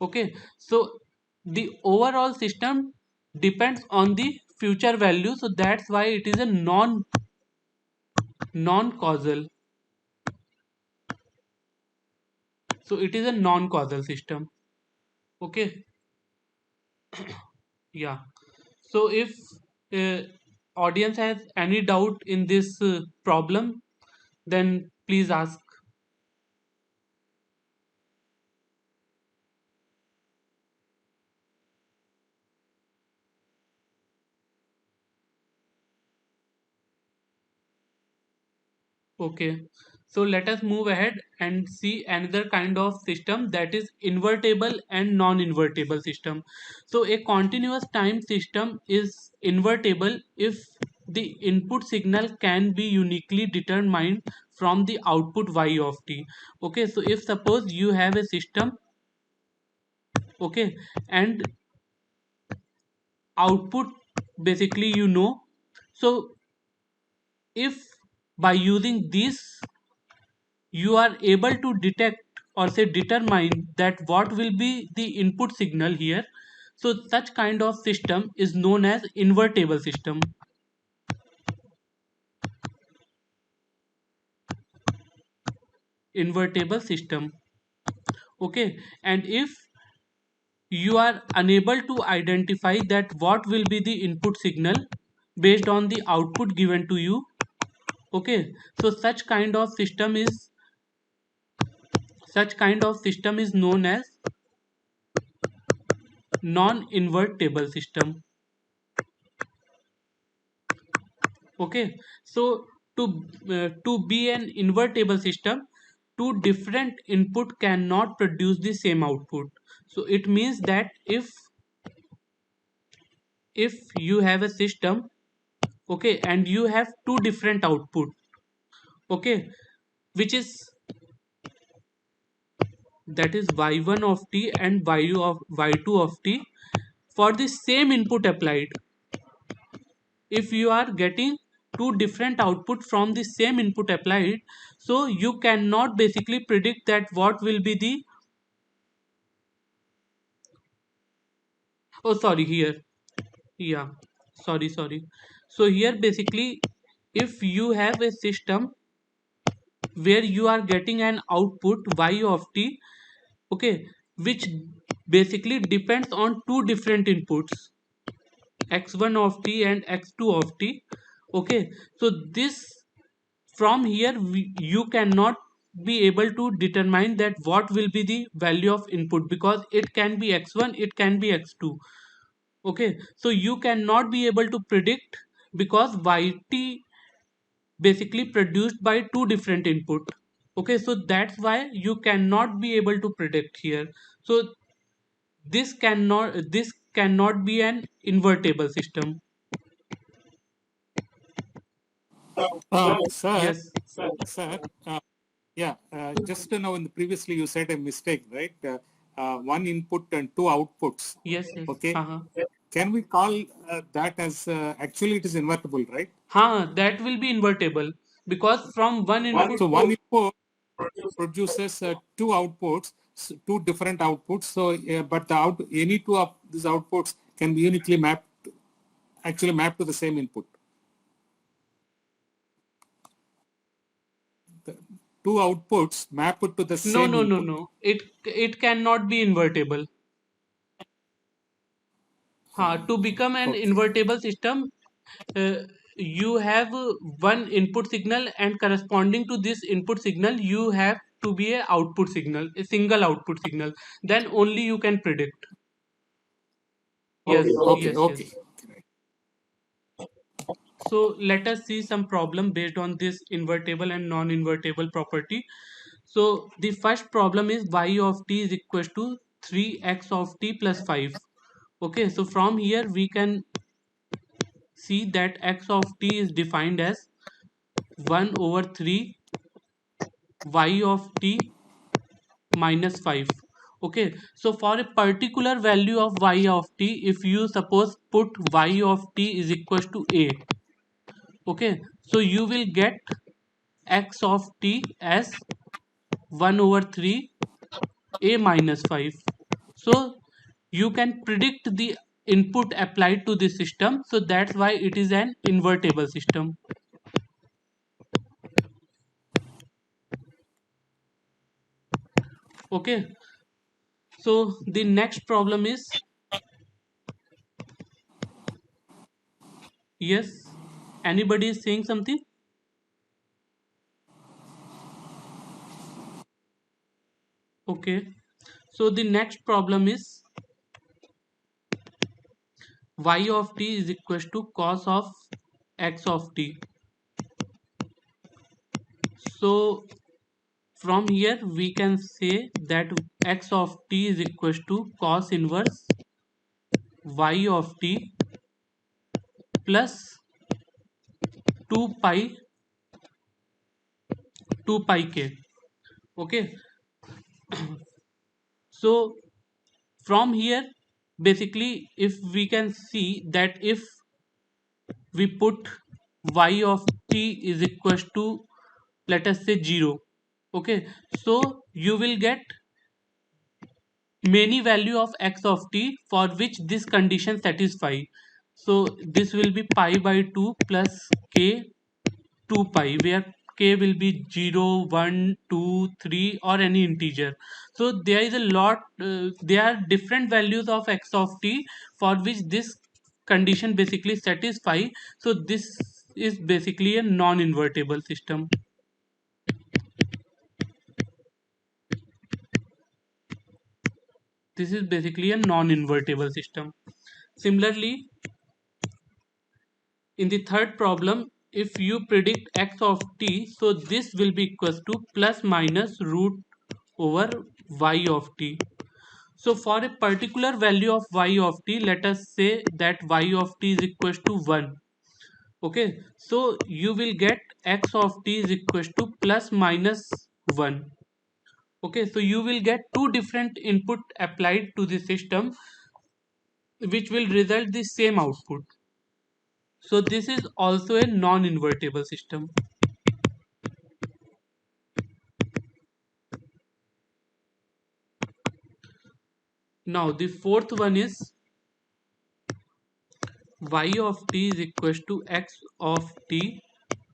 Okay, so the overall system depends on the future value, so that's why it is a non-causal. So it is a non-causal system. Okay, yeah. So if uh, audience has any doubt in this problem, then please ask. Okay, so let us move ahead and see another kind of system, that is invertible and non-invertible system. So a continuous time system is invertible if the input signal can be uniquely determined from the output y of t. Okay, so if suppose you have a system, okay, and output basically so if by using this you are able to detect or say determine that what will be the input signal here, so such kind of system is known as invertible system. Invertible system. Okay, and if you are unable to identify that what will be the input signal based on the output given to you, okay, so such kind of system is known as non-invertible system. Okay, so to be an invertible system, two different input cannot produce the same output. So it means that if you have a system, okay, and you have two different output, okay, which is that is y1 of t and y2 of t, for the same input applied, if you are getting two different output from the same input applied, so you cannot basically predict that what will be the, oh sorry, here, yeah, sorry, so here basically, if you have a system where you are getting an output y of t, okay, which basically depends on two different inputs, x1 of t and x2 of t. Okay, so this, from here you cannot be able to determine that what will be the value of input, because it can be x1, it can be x2. Okay, so you cannot be able to predict, because yt basically produced by two different input. Okay, so that's why you cannot be able to predict here. So this cannot be an invertible system. Sir, Yes, sir, yeah, just now in the previously you said a mistake, right? One input and two outputs. yes, yes. Okay. Uh-huh. Can we call that as actually it is invertible, right? That will be invertible because from one input. So one input produces two outputs, two different outputs. So, but any two of these outputs can be uniquely mapped, actually mapped to the same input. The two outputs map it to the No, same no, no, input. no. It cannot be invertible. To become an Okay. invertible system, uh, you have one input signal, and corresponding to this input signal, you have to be a output signal, a single output signal. Then only you can predict. Yes, Okay. yes, yes. Okay. So let us see some problem based on this invertible and non-invertible property. So the first problem is y of t is equal to 3x of t plus 5. Okay, so from here we can see that x of t is defined as 1 over 3 y of t minus 5. Okay, so for a particular value of y of t, if you suppose put y of t is equal to a, okay, so you will get x of t as 1 over 3 a minus 5. So you can predict the input applied to the system, so that's why it is an invertible system. Okay, so the next problem is, yes, anybody is saying something? Okay, so the next problem is y of t is equal to cos of x of t. So from here we can say that x of t is equal to cos inverse y of t plus 2 pi 2 pi k. Okay, so from here basically if we can see that if we put y of t is equal to, let us say, 0, okay, so you will get many value of x of t for which this condition satisfy. So this will be pi by 2 plus k 2 pi, where k will be 0, 1, 2, 3, or any integer. So there is a lot, there are different values of x of t for which this condition basically satisfy. So this is basically a non-invertible system. This is basically a non-invertible system. Similarly, in the third problem, if you predict x of t, so this will be equals to plus minus root over y of t. So for a particular value of y of t, let us say that y of t is equal to 1. Okay, so you will get x of t is equal to plus minus 1. Okay, so you will get two different input applied to the system, which will result the same output. So this is also a non-invertible system. Now the fourth one is y of t is equal to x of t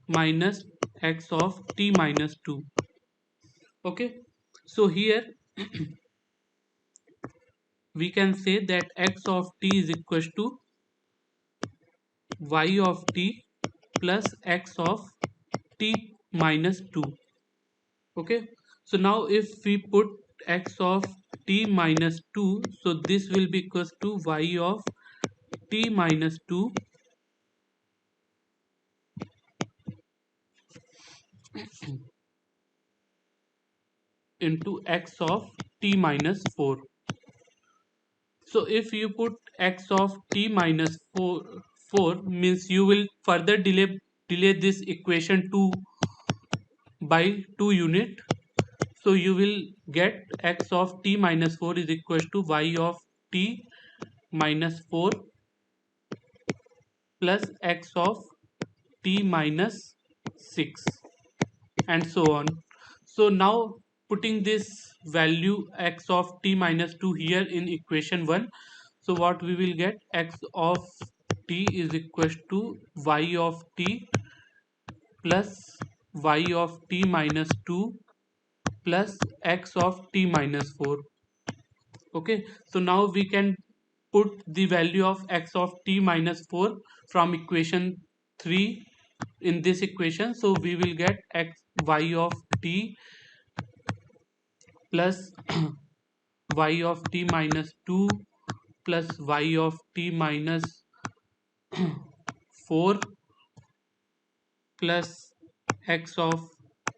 minus x of t minus 2. Okay, so here we can say that x of t is equal to y of t plus x of t minus 2. Okay, so now if we put x of t minus 2, so this will be equal to y of t minus 2 into x of t minus 4. So if you put x of t minus 4 means you will further delay delay this equation 2 by 2 unit. So you will get x of t minus 4 is equal to y of t minus 4 plus x of t minus 6 and so on. So now putting this value x of t minus 2 here in equation 1, so what we will get, x of t is equal to y of t plus y of t minus 2 plus x of t minus 4. Okay, so now we can put the value of x of t minus 4 from equation 3 in this equation. So we will get x y of t plus y of t minus 2 plus y of t minus 4 plus x of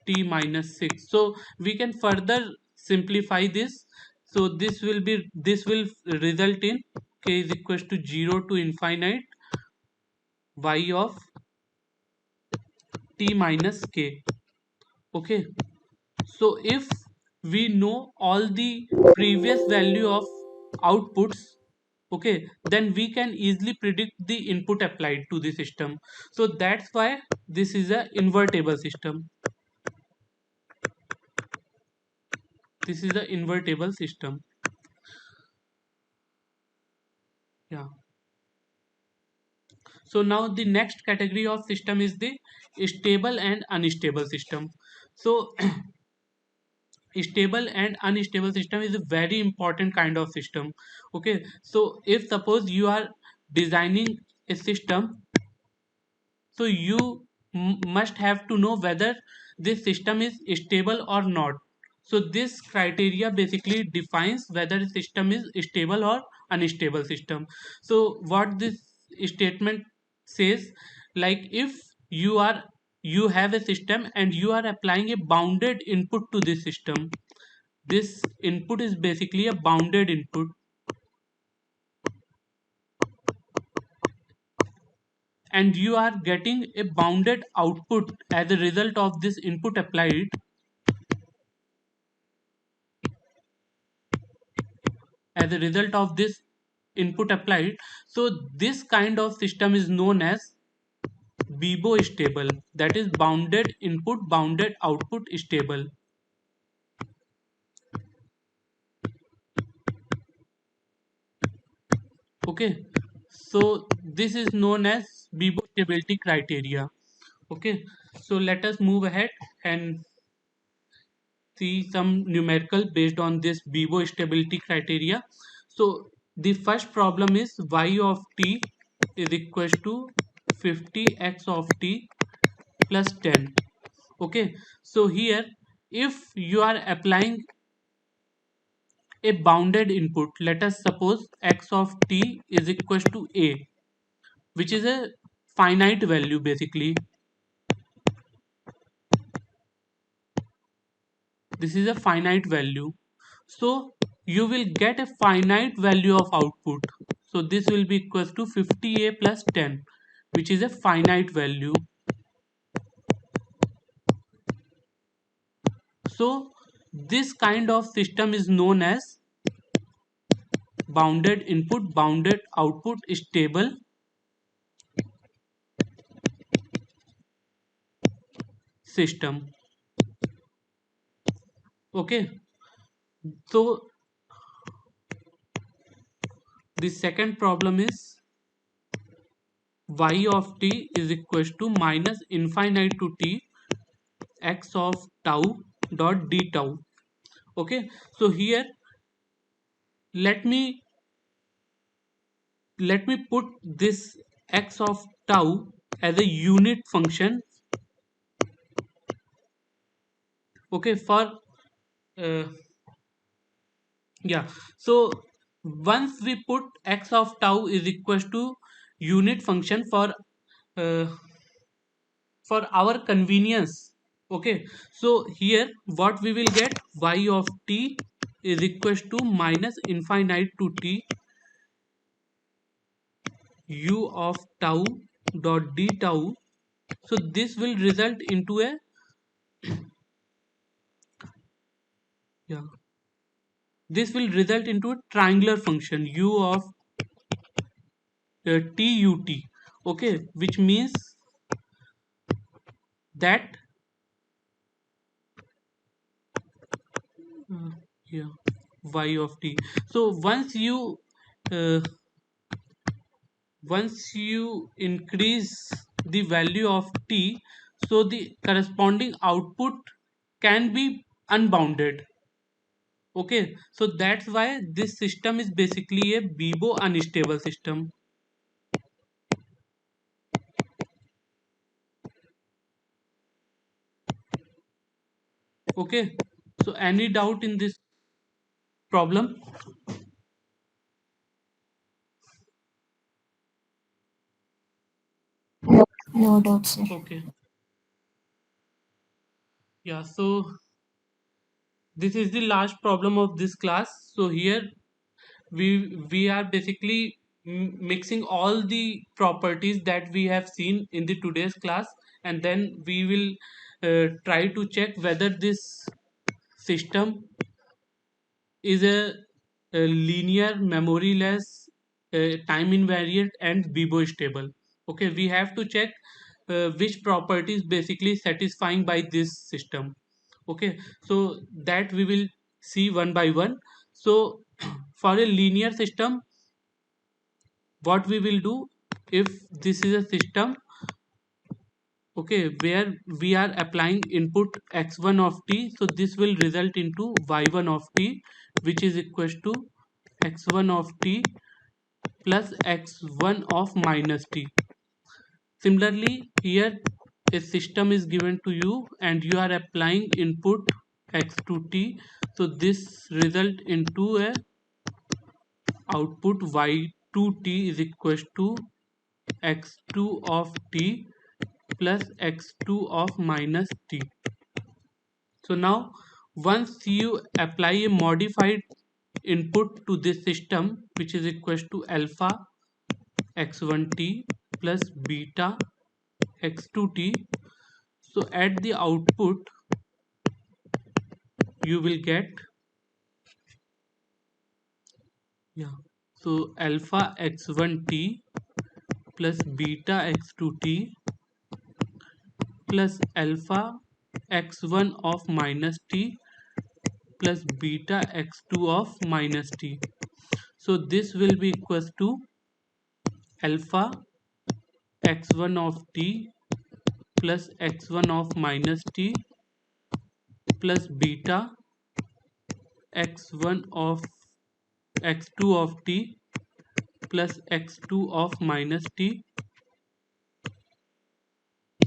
t minus 6. So we can further simplify this. So this will result in k is equals to 0 to infinite y of t minus k. Okay, so if we know all the previous value of outputs, okay, then we can easily predict the input applied to the system. So that's why this is a invertible system. This is a invertible system. Yeah. So now the next category of system is the stable and unstable system. So stable and unstable system is a very important kind of system. Okay, so if suppose you are designing a system, so you must have to know whether this system is stable or not. So this criteria basically defines whether a system is stable or unstable system. So what this statement says, like if you have a system and you are applying a bounded input to this system, this input is basically a bounded input, and you are getting a bounded output as a result of this input applied, as a result of this input applied. So this kind of system is known as BIBO stable, that is bounded input bounded output stable. Okay, so this is known as BIBO stability criteria. Okay, so let us move ahead and see some numerical based on this BIBO stability criteria. So the first problem is y of t is equals to 50x of t plus 10. Okay, so here if you are applying a bounded input, let us suppose x of t is equals to a, which is a finite value basically. This is a finite value. So you will get a finite value of output. So this will be equals to 50a plus 10, which is a finite value. So this kind of system is known as bounded input bounded output stable system. Okay, so the second problem is y of t is equals to minus infinite to t x of tau dot d tau. Okay, so here let me put this x of tau as a unit function. Okay, for uh, yeah, so once we put x of tau is equals to unit function uh, for our convenience. Okay, so here what we will get, y of t is equals to minus infinite to t u of tau dot d tau So this will result into a triangular function u of tut. Okay, which means that uh, yeah, y of t. So uh, once you increase the value of t, so the corresponding output can be unbounded. Okay, so that's why this system is basically a Bibo unstable system. Okay, so any doubt in this problem? No doubt, sir. Okay, yeah, so this is the last problem of this class. So here we are basically mixing all the properties that we have seen in the today's class, and then we will try to check whether this system is a linear, memoryless, time invariant, and Bibo stable. Okay, we have to check which properties basically satisfying by this system. Okay, so that we will see one by one. So for a linear system, what we will do, if this is a system, okay, where we are applying input x1 of t, so this will result into y1 of t, which is equals to x1 of t plus x1 of minus t. Similarly, here a system is given to you and you are applying input x2t, so this result into a output y2t is equals to x2 of t plus x2 of minus t. So now once you apply a modified input to this system, which is equals to alpha x1t plus beta x2t, so at the output you will get, yeah, so alpha x1t plus beta x2t plus alpha x1 of minus t plus beta x2 of minus t. So this will be equals to alpha x1 of t plus x1 of minus t plus beta x1 of x2 of t plus x2 of minus t.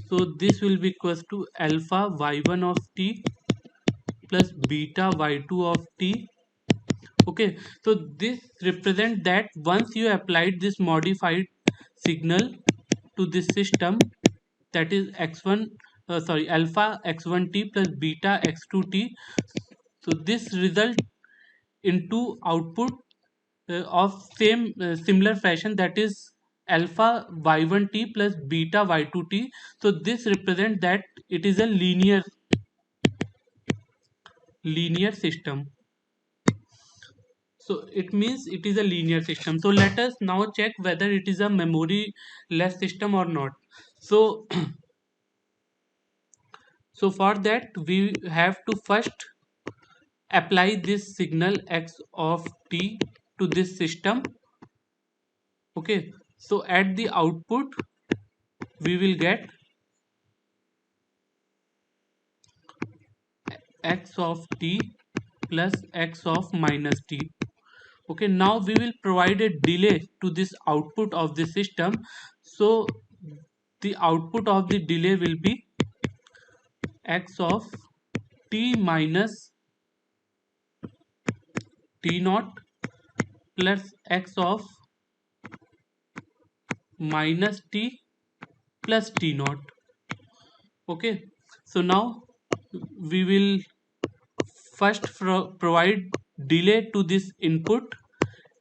So this will be equals to alpha y1 of t plus beta y2 of t. Okay, so this represent that once you applied this modified signal to this system, that is x1 sorry alpha x1t plus beta x2t, so this result into output of same similar fashion, that is alpha y1t plus beta y2t. So this represent that it is a linear system. So it means it is a linear system. So let us now check whether it is a memory less system or not. So so for that we have to first apply this signal x of t to this system. Okay, so at the output we will get x of t plus x of minus t. Okay, now we will provide a delay to this output of the system. So the output of the delay will be x of t minus t naught plus x of minus t plus t naught. Okay, so now we will first provide delay to this input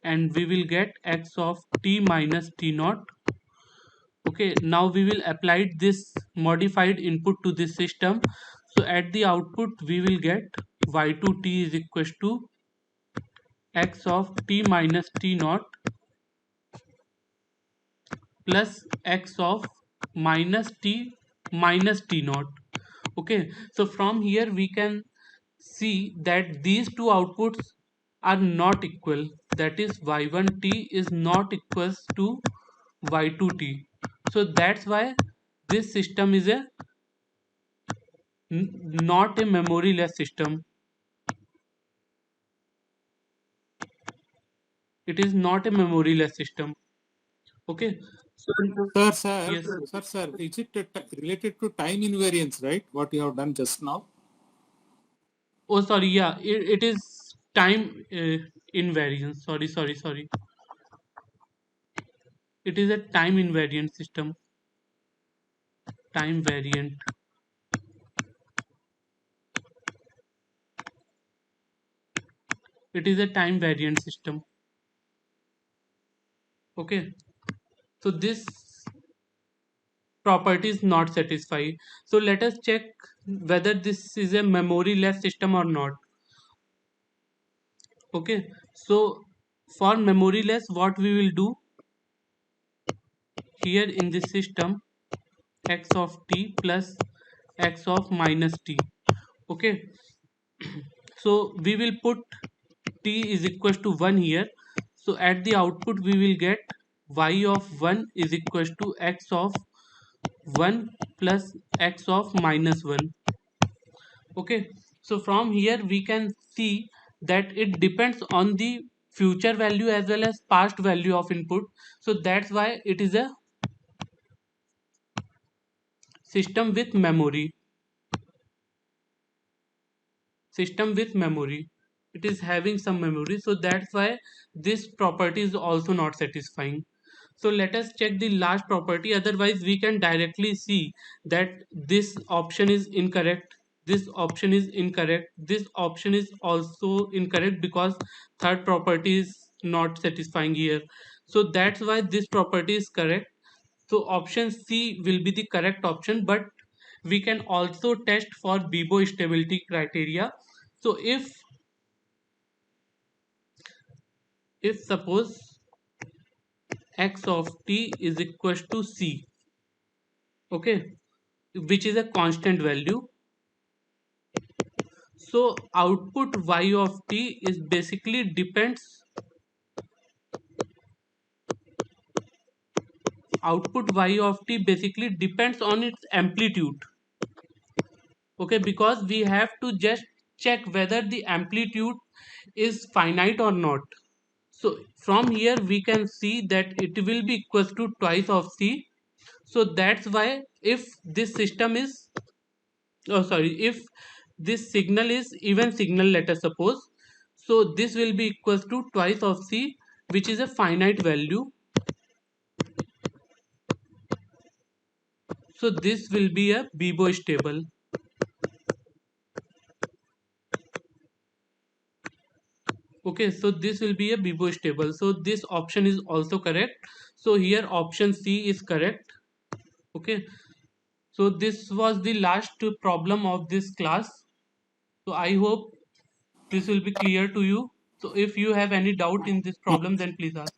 and we will get x of t minus t naught Okay, now we will apply this modified input to this system. So at the output we will get y2t is equals to x of t minus t naught plus x of minus t naught. Okay, so from here we can see that these two outputs are not equal, that is y1t is not equals to y2t. So that's why this system is a not a memoryless system. It is not a memoryless system. Okay, so yes. Sir, is it related to time invariance, right? What you have done just now? Oh, sorry. Yeah, it is time invariance. Sorry. It is a time invariant system. Time variant. It is a time variant system. Okay. So this property is not satisfied. So let us check whether this is a memoryless system or not. Okay. So for memoryless, what we will do here in this system, x of t plus x of minus t. Okay, so we will put t is equals to 1 here. So at the output we will get y of 1 is equals to x of 1 plus x of minus 1. Okay, so from here we can see that it depends on the future value as well as past value of input. So that's why it is a system with memory. System with memory, it is having some memory, so that's why this property is also not satisfying. So let us check the last property, otherwise we can directly see that this option is incorrect, this option is incorrect, this option is also incorrect, because third property is not satisfying here. So that's why this property is correct. So option C will be the correct option, but we can also test for Bibo stability criteria. So if suppose x of t is equals to C, okay, which is a constant value, so output y of t is basically depends, output y of t basically depends on its amplitude. Okay, because we have to just check whether the amplitude is finite or not. So from here we can see that it will be equals to twice of C. So that's why if this system is, oh sorry, if this signal is even signal, let us suppose, so this will be equals to twice of C, which is a finite value. So this will be a Bibo stable. Okay, so this will be a Bibo stable. So this option is also correct. So here option C is correct. Okay, so this was the last problem of this class. So I hope this will be clear to you. So if you have any doubt in this problem, then please ask.